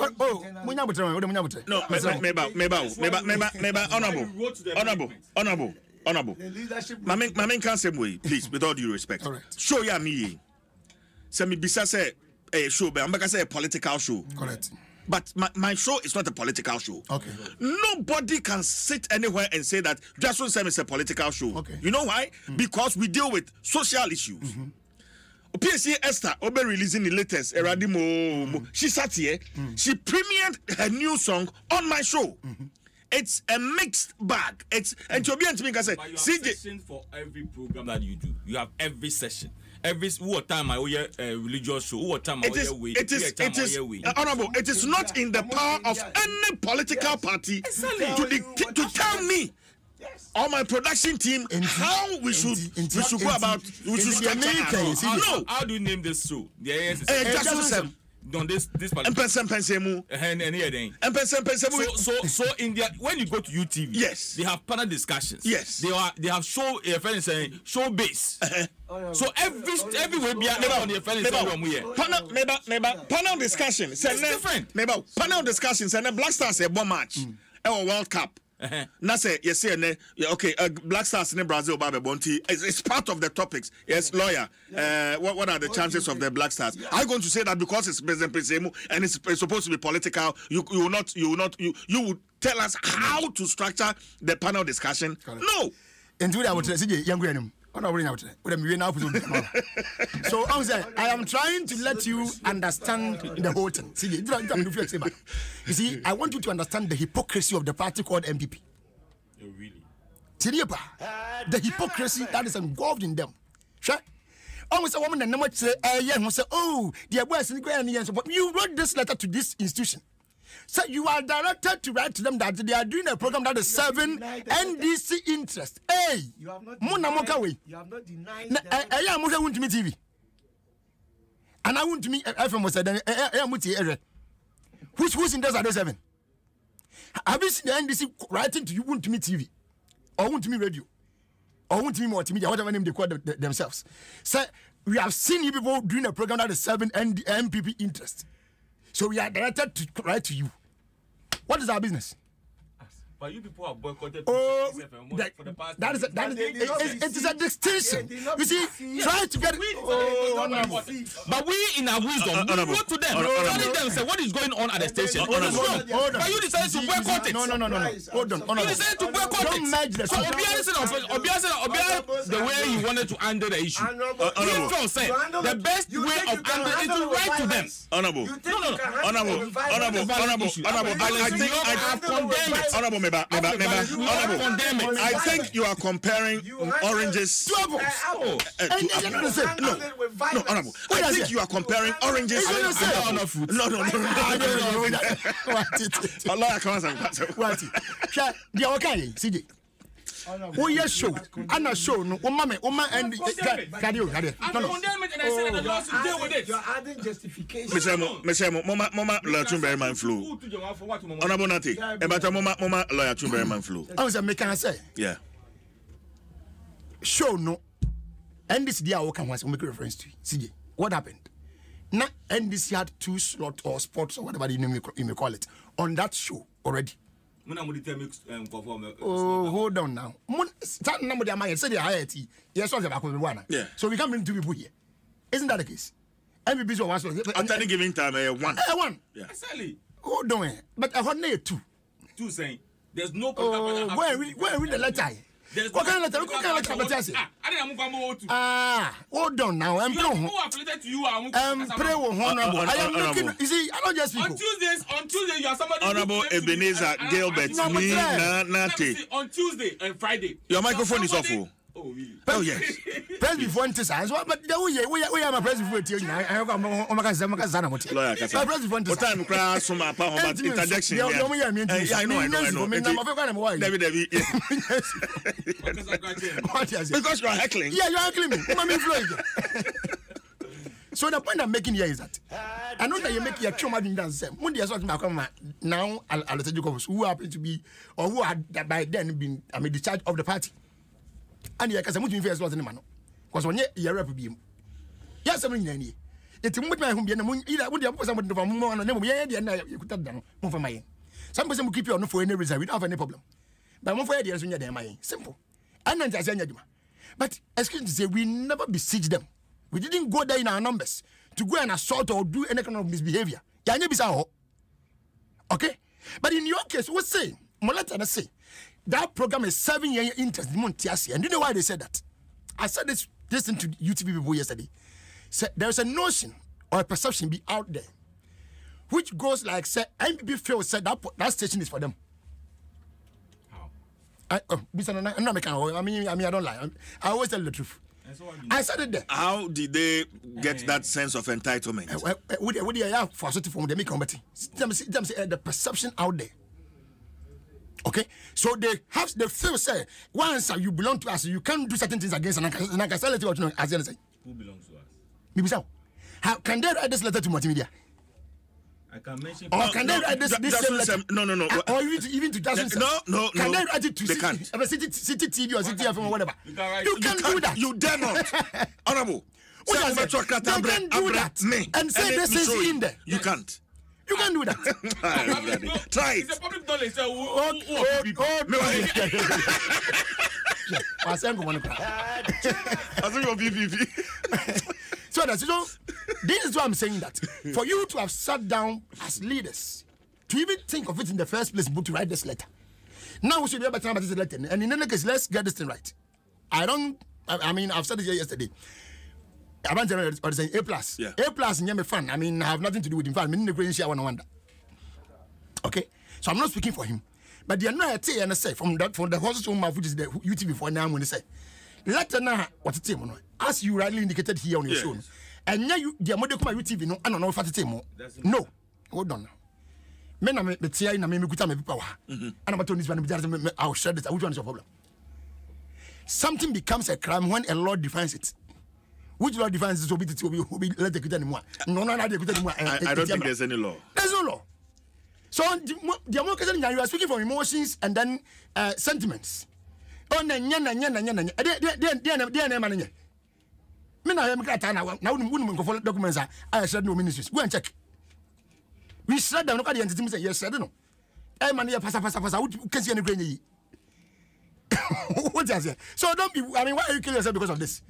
honorable. My main Mpensenpensenmu, please, with all due respect. Right. Show ya me. Say me bisa say a show, but I'm gonna say a political show. Correct. But my show is not a political show. Okay. Nobody can sit anywhere and say that Dwaso Nsem is a political show. Okay. You know why? Because we deal with social issues. PSC Esther Obe releasing the latest Eradimo. She sat here. She premiered her new song on my show. It's a mixed bag. It's and to be honest, I say, but you have sessions for every program that you do. You have every session. Every what time I hear religious show, what time I hear way. It is honorable. It is not in the power of any political party to tell me. Yes. Or my production team, how we should go about. We should structure. How do you name this show? Dwaso Nsem. On this Mpensenpensenmu. Mpensenpensenmu. So in their, when you go to UTV, yes, they have panel discussions. Yes, they have show saying show base. So every way be on the panel discussion. It's different. Panel discussions and Black Stars a bomb match. World Cup. Now say yes, okay. Black Stars in Brazil, Babe Bonti. It's part of the topics. Yes, lawyer. What are the chances of the Black Stars? Are you going to say that because it's Mpensenpensenmu and it's supposed to be political? You will tell us how to structure the panel discussion? No. And I would say, young so I am trying to let you understand the whole thing. You see, I want you to understand the hypocrisy of the party called MPP. Oh, really? The hypocrisy that is involved in them. Sure. Almost a woman and no much say, oh, dear boys, but you wrote this letter to this institution. So you are directed to write to them that they are doing a program that is serving NDC interest. Hey, you have not denied. You have not denied that. I want to meet TV. And I want to meet FM was said, who's in those other 7? Have you seen the NDC writing to you want to meet TV? Or want to meet radio? Or want to meet multimedia, whatever name they call themselves. So we have seen you people doing a program that is serving MPP interest. So we are directed to write to you. What is our business? But you people have boycotted for the past. It is a distinction. You see, try to get it. But we, in our wisdom, we go to them, telling them, say, what is going on at the station? But you decided to boycott it. No. Hold on. You decided to boycott it. Don't merge the so the way you wanted to handle the issue. Honorable, say the best way of handling is to write to them. Honorable. I condemn it. Honorable. I think you are comparing oranges. No, honorable. I think you are comparing oranges. No. Allah CJ. Oh yes, show. And a show. No, mama, and cardio. You're adding justification. Mama, lawyer Chumberman flu. Honorable Nati, but Mama, lawyer Chumberman flu. I was a mechanic say. Yeah. Show no. And this day I can make a reference to CJ. What happened? Now, NDC had 2 slots or spots or whatever you may call it on that show already. Oh, hold on now. Start number the amount. Say the IIT. Yes, yeah. So we can bring 2 people here. Isn't that the case? MVPs were 1 slot. At any given time, 1. 1. Yeah. Exactly. Hold on. But I want 2. 2 saying there's no. Oh, where read the letter? What kind of letter? What kind of letter? Hold on now. I'm praying. Honorable. I am looking. You see, I don't just speak. On Tuesday, you are somebody. Honorable Ebenezer Gilbert. On Tuesday and Friday. Your microphone is awful. Oh, really? Oh, yes. Press before this answer, but we are my press before you. I have a lawyer. Press before this time, crash from my interjection. I know. David. Because you are heckling. Yeah, you are heckling me. So the point I'm making here is that I know that you make your trauma in that same. When they start to now, I'll tell you who happen to be or who had by then been discharged of the party. And you can say, first was in the man. Because when you're a problem, yes, I mean, it's much my home. Either would you put someone from more and you could have done more for my. Some person will keep you on for any reason without any problem. But more for ideas when you're there, my simple. And then just but excuse me to say, we never besieged them. We didn't go there in our numbers to go and assault or do any kind of misbehavior. Okay? But in your case, what's saying? Molata say that program is 7-year interest in Montiasi. And do you know why they said that? I said this to UTV people yesterday. say there's a notion or a perception be out there which goes like say MPP feel said that station is for them. How? I mean I don't lie. I always tell the truth. I said it there. How did they get that sense of entitlement? What do you have for certain form they make committee? The perception out there. Okay, so they feel say once you belong to us, you can't do certain things against and I can sell it to you as you say. Who belongs to us? Maybe so. How can they write this letter to multimedia? I can mention. Or can they write this same letter? No. Or even to Dwaso Nsem? No. Can they write it to they can't. City TV or City FM or whatever? You can You can't do that. You dare not. Honorable. What I said, they can do that and say this is in there. You can't. You can't do that. Try it. It's a public knowledge. I think of PPP. So this is why I'm saying that for you to have sat down as leaders to even think of it in the first place, but to write this letter. Now we should be able to write this letter, and in any case, let's get this thing right. I mean, I've said it here yesterday. I'm saying A+. Yeah. A+ and me fan. I mean, I have nothing to do with him. I mean, the okay, so I'm not speaking for him, but the another and say from the horses home which is the UTV for now. I'm going to say, letter now what it as you rightly indicated here on your show, and now you the model come UTV no, I don't know if it's no, hold on now. Men are me tia na me kuta me power, and I'm about to this one. I'll share this. Which one is your problem? Something becomes a crime when a law defines it. Which law defines it? Will be let the kuta anymore. No, I don't think there's any law. There's no law. So the American you are speaking from emotions and then sentiments. Oh, they me now wouldn't follow documents. I said no ministries. Go and check. We said them. Look at the entity. Say yes, I don't know. I man here pass. What can see any grain? What is it? So don't be. I mean, why are you killing yourself because of this?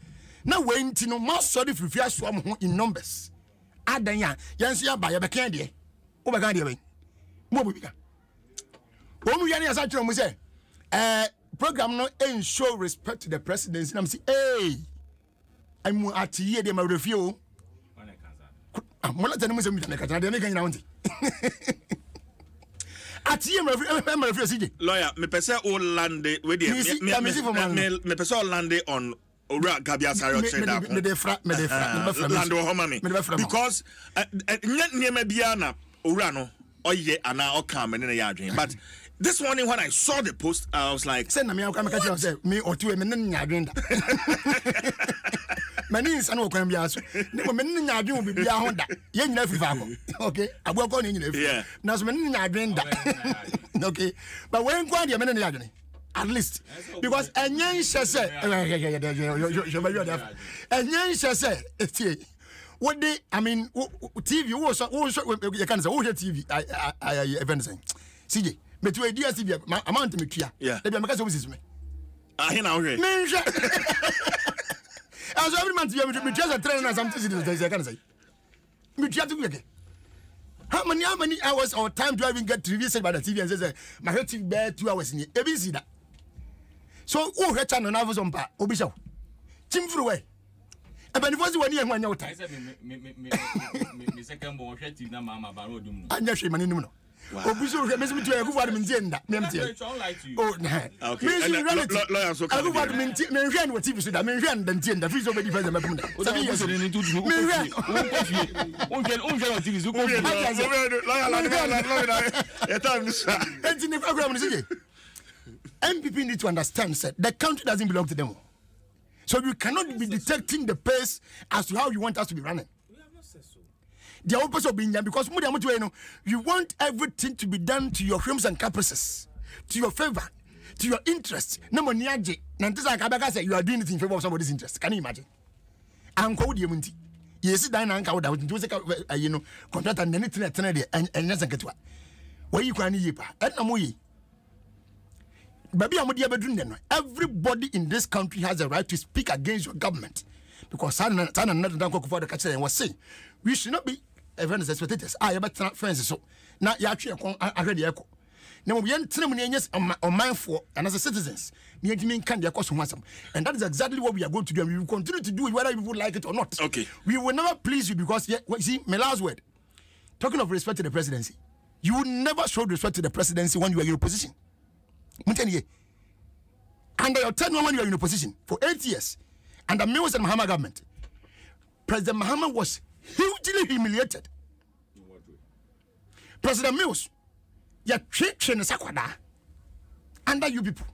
Now when you know more sorry if you fear swam in numbers. Adanya, Yansia by a backend. Over Gandia. Program no show respect to the presidency. And I'm saying, hey, I'm at here, they might review. I'm not telling you something. At here, I'm a lawyer, me pese all lande we me pese all lande on Ora Gabia Sario Cheda. Because nyema bia na ora no oye ana okam ne ya adwen. But this morning when I saw the post, I was like, send me I say me or two me nya adwen da. Many is an okam bia so. Ne me nya adwen obi bia ho da. Ye nyina fifa ko. Okay, abuako ne nyina fifa. Na so me nya adwen da. Okay. But when kwa dia me nya adwen. At least because enyen shese what they I mean TV you can say TV I event saying CJ but we do TV amount me tua they be make say me ah na we me as every month me just train and something they can say me tua to again how many hours or time do I even get to review said by the TV and say my TV bear 2 hours in here see that. So, who had channel now for some part? Obisho. Jim through away. And when it was 1 year, 1 year time. I second born, she's not Mamma Barodum. I'm not sure my name. Obisho, I miss me to a good one in Jenda. Oh, no. Okay. Lawyers, I go back to Menjan what TV said. I mean, then the freeze already present. MPP need to understand that the country doesn't belong to them. So you cannot be detecting the pace as to how you want us to be running. We have not said so. The opposite of being done because you want everything to be done to your whims and caprices, to your favor, to your interest. No money, you are doing it in favor of somebody's interest. Can you imagine? I'm called you. Yes, Diana, contract and anything and yes, get what? Where you can eat, and no more. Everybody in this country has a right to speak against your government because was saying we should not be spectators. I have friends so now you actually I read the echo. Now we are mindful and as a citizens, and that is exactly what we are going to do, and we will continue to do it whether you would like it or not. Okay. We will never please you because see, my last word. Talking of respect to the presidency, you will never show respect to the presidency when you are in opposition. Under your tenure when you are in opposition for 8 years, under Mills and Mahama government, President Mahama was hugely humiliated. President Mills, you treating Sakwada under you people.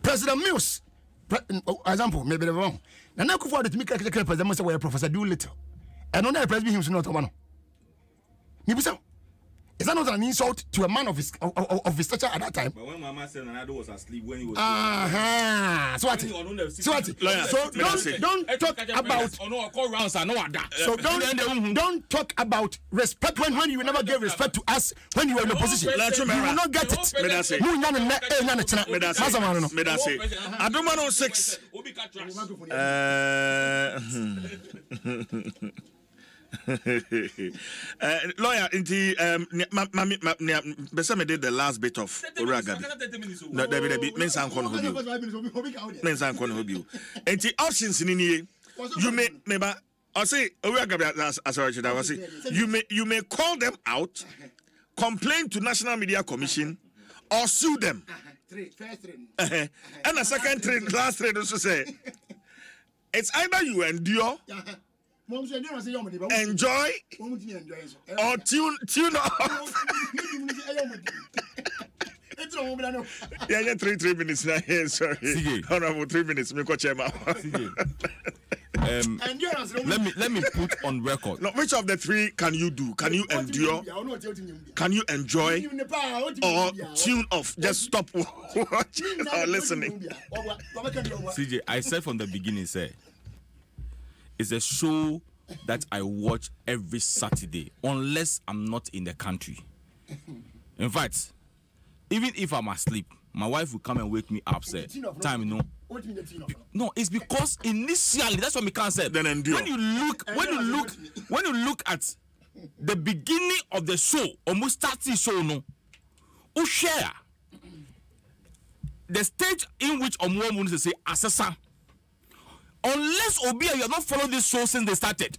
President Mills, example, maybe the wrong. Now, I forward to me, President Mills, where Professor do little. And on that, President Mills, not one. Is that not an insult to a man of his stature at that time? But when Mama said Nana was asleep when he was so what? So don't talk about so don't talk about respect when you never gave respect to us when you were in opposition. You will not get it. Adom 106. Lawyer, Besame did the last bit of Uragabi. No, David, men's uncle Hobby. And the options in you may, I say, Uragabi, as I was saying, you may call them out, complain to National Media Commission, or sue them. And a second trade, last trade also say, it's either you endure. Enjoy or tune off. Yeah, 3 minutes now. Sorry, honorable 3 minutes. Let me put on record. No, which of the 3 can you do? Can you endure? Can you enjoy? Or tune off? Just stop watching or listening. CJ, I said from the beginning, it's a show that I watch every Saturday, unless I'm not in the country. In fact, even if I'm asleep, my wife will come and wake me up. Say, time, no, it's because initially that's what we can't say. Then endure. When you look at the beginning of the show, almost starting show, who share the stage in which Omuamu to say assessor. Unless Obia, you have not followed this show since they started.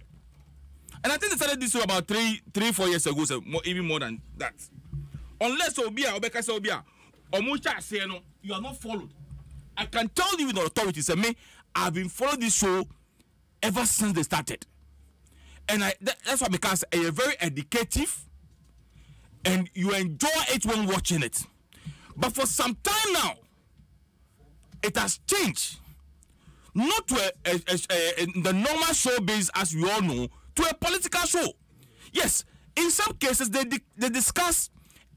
And I think they started this show about 4 years ago, so even more than that. Unless Obia, Obeka say Obia, Omucha say no, you are not followed. I can tell you with authority, say me, I've been following this show ever since they started. And that's why because it's very educative and you enjoy it when watching it. But for some time now, it has changed. Not to the normal show base, as we all know, to a political show. Yes, in some cases they discuss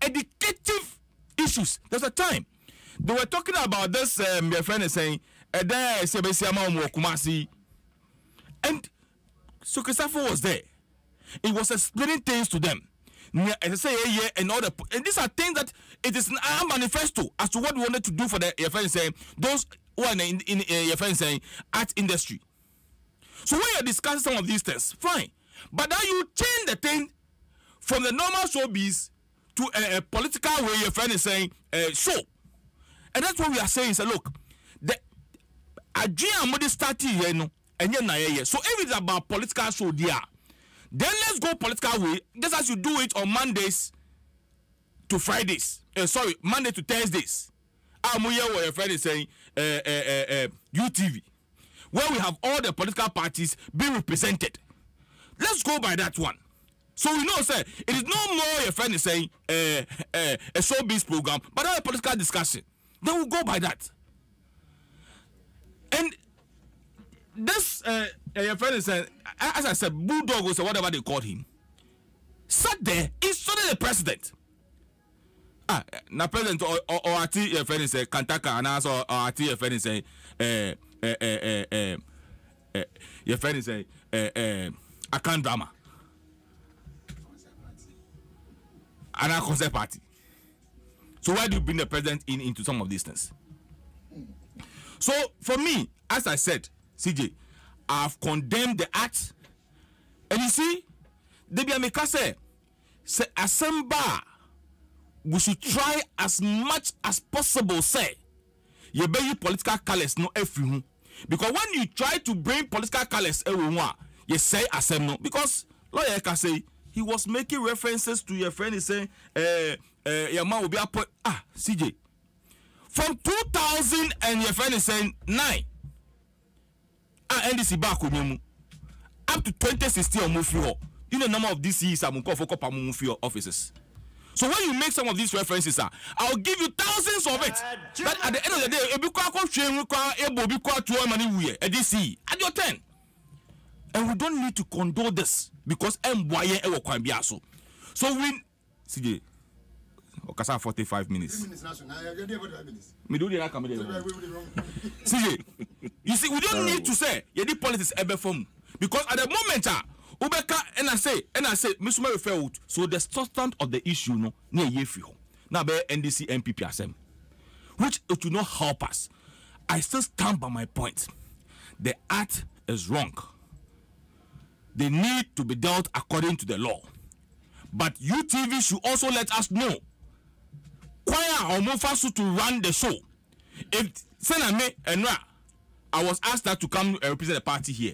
educative issues. There's a time they were talking about this. My friend is saying, and so Christopher was there. He was explaining things to them. And all the, and these are things that it is a manifesto as to what we wanted to do for the friend saying those who are in your friend saying art industry. So when you're discussing some of these things, fine. But now you change the thing from the normal showbiz to a political way your friend is saying show. And that's what we are saying. So look, the Adrian Modi started here, no, and you're so if it's about political show there, then let's go political way, just as you do it on Mondays to Fridays. Monday to Thursdays. Where your friend is saying UTV, where we have all the political parties being represented. Let's go by that one. So we know, sir, it is no more your friend is saying a showbiz program, but a political discussion. Then we'll go by that. And this your friend is saying, as I said, Bulldog or whatever they called him, sat there, insulted the president. Na president or ati your friend is Kantaka and also ati your friend is your friend is Akan Drama. And a concert party. So why do you bring the president into some of these things? So for me, as I said, CJ, I've condemned the act. And you see, Debbie Amikase say Asemba we should try as much as possible, say, you bear political colors no every. Because when you try to bring political colors, you say asem no. Because lawyer can say he was making references to your friend. He saying, your man will be up. CJ, from 2000 and your friend is saying 9. NDC back with you up to 2016 or move you. You know the number of DCs I'm going for move your offices. So when you make some of these references, I'll give you thousands of it. But at the end of the day, if you DC at your 10. And we don't need to condone this because MYA ever can be so. So we CJ Okasa 45 minutes. CJ, you see, we don't need to say the politics ever form because at the moment Ubeka and I say Mr. refer so the substance of the issue no near yefi ho. Now be NDC MPP asem. Which it will not help us. I still stand by my point. The act is wrong. They need to be dealt according to the law. But UTV should also let us know why or Mofasu to run the show. If Sename and I was asked that to come represent the party here.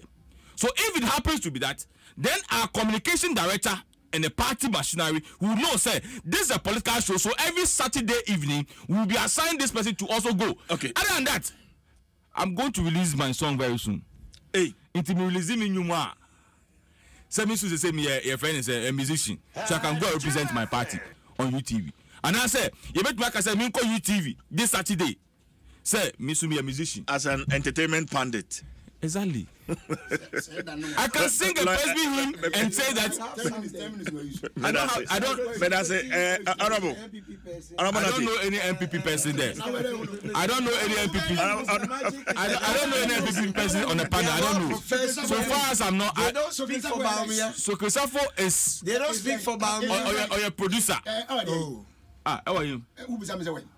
So if it happens to be that, then our communication director and the party machinery will know, say, this is a political show, so every Saturday evening, we will be assigned this person to also go. Okay. Other than that, I'm going to release my song very soon. Hey, into me releasing me new. Say me your friend is a musician, so I can go represent my party on UTV. And I say, you bet back I say, me call UTV this Saturday. Say, me a musician. As an entertainment pundit. Exactly. I can sing a Presby hymn and say that. I don't. But I say, honorable. I don't know any MPP person there. I don't know any MPP. I don't know any MPP person on the panel. I don't know. So far as I'm not. They don't speak for Baumia. So Christopher is. They don't speak for Baumia. Or your producer. Oh. How are you?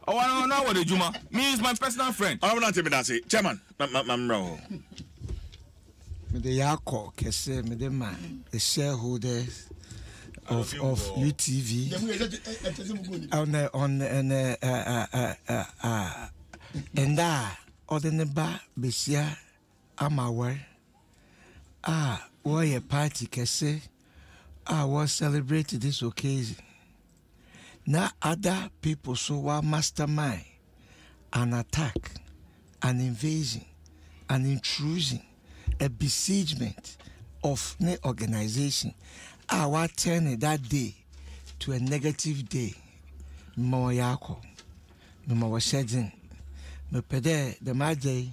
Oh, I don't know what the Juma. Me is my personal friend. I'm not even that say, Chairman. I'm wrong. The Yako Kese, the shareholders of UTV on the ba besia amawer we party Kese was celebrated this occasion. Now other people so were mastermind an attack, an invasion, an intrusion, a besiegement of the organization. I turn that day to a negative day. Moyako, no shedding. Me pede the maday,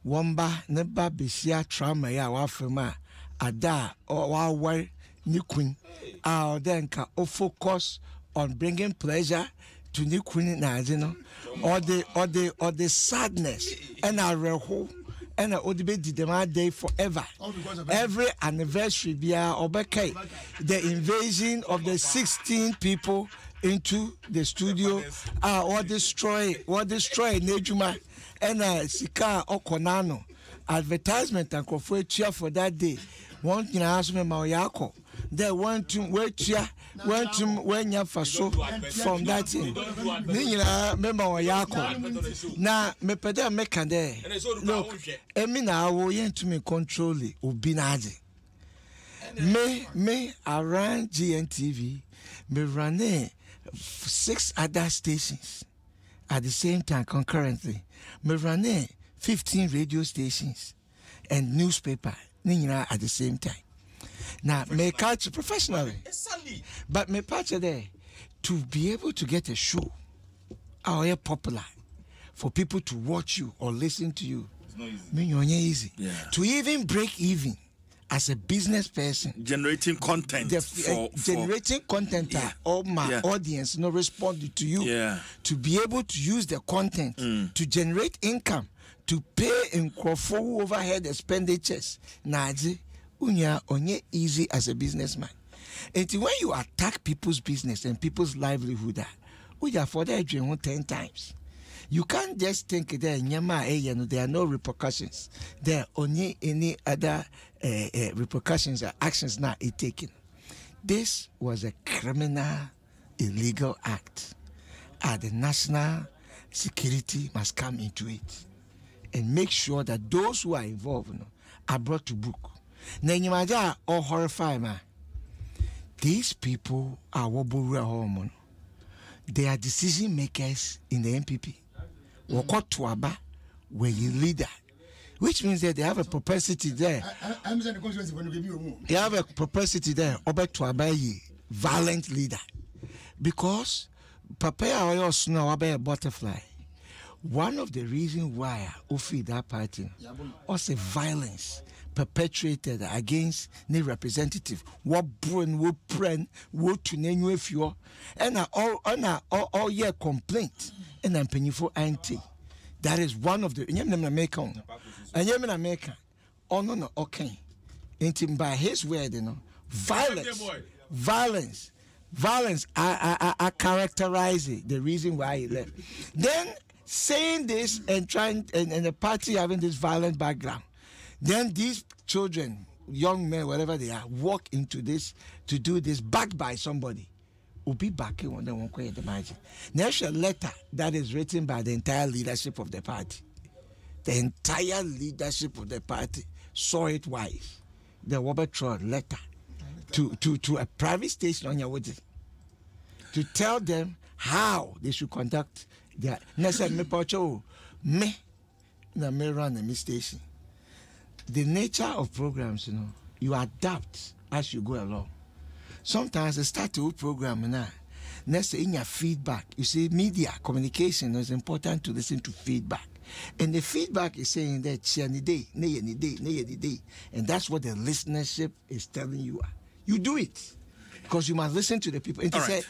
wamba neba besia trauma ya wafema ada or wa nikun. Our then can focus on bringing pleasure to nikun na or the sadness and our reho. And Odibe did the day forever. Every anniversary, the invasion of the 16 people into the studio, or destroy Nejuma and Sika Okonano. Advertisement and cheer for that day. One in Asme Maoyako. They want to wait here, want to when you so from that thing. Nina member Yako. Now, me peda mekande. Look, Emina wo to me control it, Ubinaji. Me around GNTV, me run 6 other stations at the same time concurrently. Me run 15 radio stations and newspaper at the same time. Now, may catch professionally, but may patch there to be able to get a show are popular for people to watch you or listen to you. It's not easy. Yeah. To even break even as a business person, generating content, generating content, all my audience respond to you. Yeah. To be able to use the content to generate income, to pay in overhead expenditures. Naji. Onye easy as a businessman. And when you attack people's business and people's livelihood, we are for that 10 times. You can't just think that there are no repercussions. There are only any other repercussions or actions not taken. This was a criminal, illegal act. the national security must come into it and make sure that those who are involved are brought to book. Nenyimaja or horrify man. These people are wobura hormone. They are decision makers in the MPP. Woko tuaba where you leader. Which means that they have a propensity there. They have a propensity there, over tuaba violent leader. Because prepare oil snow about a butterfly. One of the reasons why I feed that party was a violence perpetrated against the representative. What burn, what pren, what to name if you and all year complaint and I'm paying for anti. That is one of the American. And you're American. Oh no, okay. Ain't by his word, violence. I characterize it, the reason why he left. Then saying this and trying and the party having this violent background, then these children, young men, whatever they are, walk into this to do this backed by somebody. Will be back when they won't quit the margin. There's a letter that is written by the entire leadership of the party. The entire leadership of the party saw it wise. The Robert Trott letter to a private station on your wedding to tell them how they should conduct their me run a station. The nature of programs, you adapt as you go along. Sometimes they start to program now. Next in your feedback, you see, media communication is important to listen to feedback. And the feedback is saying that and that's what the listenership is telling you. You do it because you must listen to the people. And to say,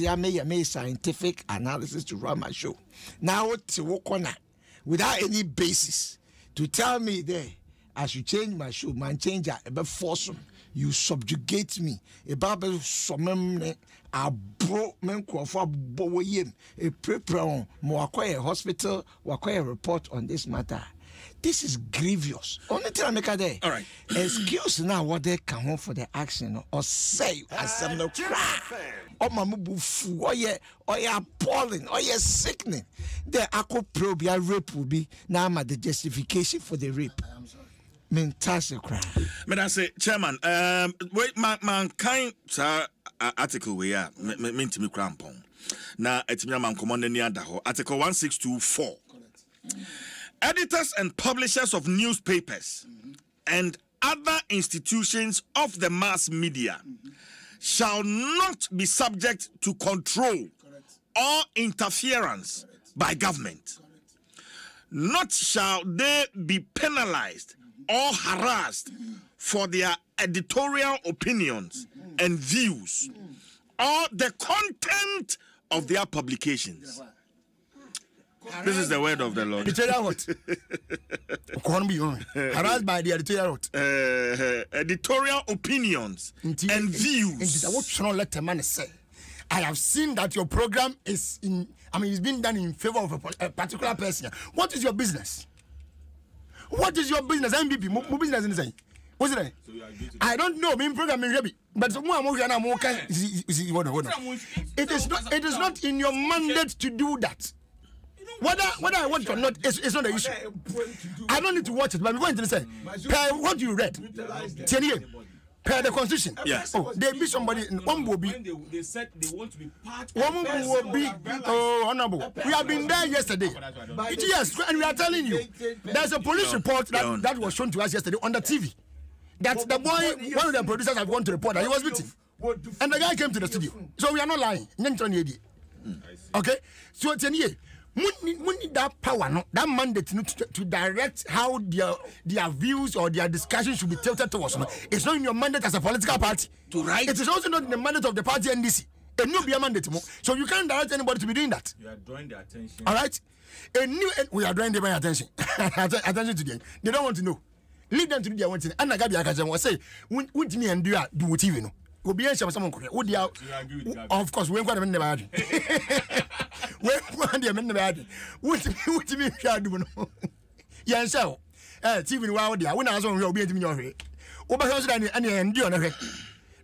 I made scientific analysis to run my show. Now to walk on that without any basis to tell me there I should change my show, man, change it, force them. You subjugate me. A Bible summon a bro men for boyim, a prepare more acquire hospital, acquire report on this matter. This is grievous. Only thing I make a day. All right. Excuse now what they come home for the action or say as some no cry. Or mamubu or ye appalling or ye sickening. The aqua probia rape will be now the justification for the rape. I say, Chairman, wait, mankind article we are meant to me crampon. Now, it's me, man, command near Daho, Article 106.3. Editors and publishers of newspapers and other institutions of the mass media shall not be subject to control or interference by government. Not shall they be penalized or harassed for their editorial opinions and views or the content of their publications. This is the word of the Lord. Editorial what? Harassed by the editorial what? Editorial opinions and views. What let a man say? I have seen that your program is it's been done in favor of a particular person. What is your business? What is your business? MBP, my business is saying. What's it? I don't know. My program is ready, but it is not in your mandate to do that. Whether I want or not, it's not an issue. I don't need to watch it, but I'm going to say, what you read, 10 years. Per the constitution. Yes. Oh, there be somebody. One will be. They said they want to be part. One will be. Oh, honorable. We have been there yesterday. Yes, and we are telling you, there's a police report that was shown to us yesterday on the TV. That the boy, one of the producers, have gone to report that he was beaten, and the guy came to the studio. So we are not lying. Okay. So 10 years. We need that power, that mandate to direct how their views or their discussions should be tilted towards. It's not in your mandate as a political party. To write. It is also not in the mandate of the party NDC. A new be a mandate. So you can't direct anybody to be doing that. You are drawing their attention. All right? We are drawing their attention. Attention to them. They don't want to know. Lead them to do their own thing. And Gabi Akajan will say, "Wouldn't me and do TV no? We'll be someone. Of course, we ain't going to never had. When the men never had. What me shall do no? Yes, so. TV wow there. When I was on your be in your head. Oberhouse and do on a head.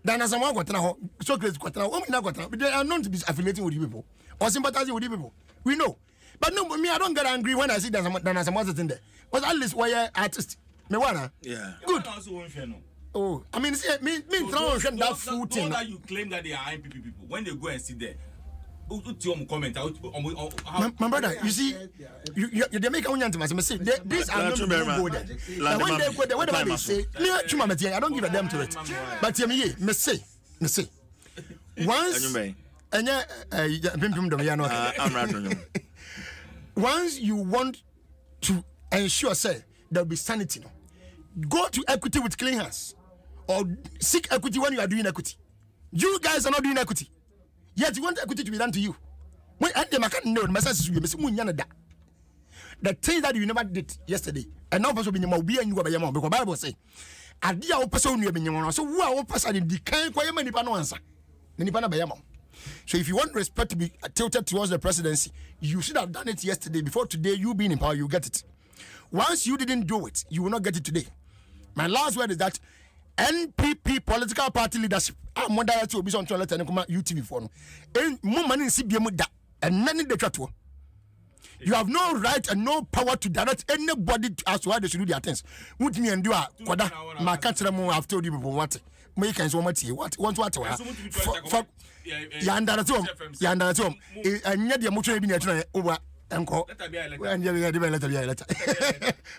Then as someone got now, so great got now. But they are known to be affiliating with you people. or sympathizing with the people. We know. But no, me, I don't get angry when I see there's some other thing there. But at least why artist. Me wanna. Yeah. Good. Oh, I mean, see, me throw that food thing. That you claim that they are IPP people. When they go and sit there, comment. My brother, you see, they make a one to say these are not go there. When they go there, whatever they say, I don't give a damn to it. But me say, once, once you want to ensure, say, there will be sanity, go to equity with clean hands, or seek equity when you are doing equity. You guys are not doing equity. Yet you want equity to be done to you. When at the market, no, the things that you never did yesterday, and now person be more be and you are your because Bible say, a dear person you have been so who are person in the kind of many answer. So if you want respect to be tilted towards the presidency, you should have done it yesterday. Before today, you being in power, you get it. Once you didn't do it, you will not get it today. My last word is that NPP political party leadership. I'm more direct to be on toilet and come UTV for no. And more money in CBM da and none in the chat. You have no right and no power to direct anybody as to how they should do their things. With me and do a quada. My country, I've told you before what. Make and so much what for Yanda at home. Yanda at home. And yet the motor being over.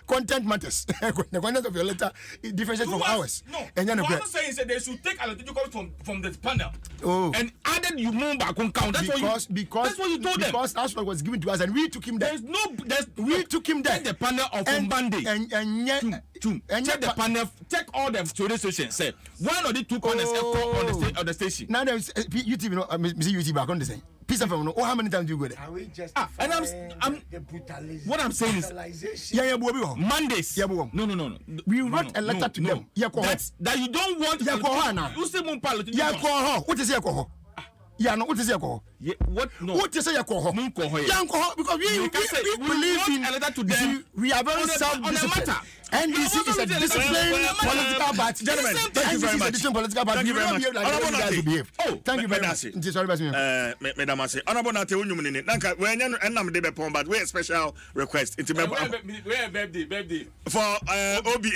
Content matters. The content of your letter differentiates from ours. No, and what I'm saying is that they should take a letter from the panel. Oh, and added you move back on count. That's because that's what you told them. Because that's what was given to us, and we took him there. We took him there. Take the panel of Monday and check the panel. Check all the radio stations. Say one of the two panels on the station. Now there's UTV. No, UTV back on the same. Peace of no. Oh, how many times do you go there? And I'm what I'm saying is Mondays. No. We wrote a letter to them. That you don't want. You say what is Yakoho? No, what is Yakoho? What? No. What is Yakoho? Because we believe in a letter to them. We are very self-disciplined. NDC is a disciplined political party. Gentlemen, thank you very much. Thank you very much. Thank you very much. Madam Ase, Honorable Nate Unyumini. Nanka, we enam de bepon, but we a special request. Where birthday? For Obi.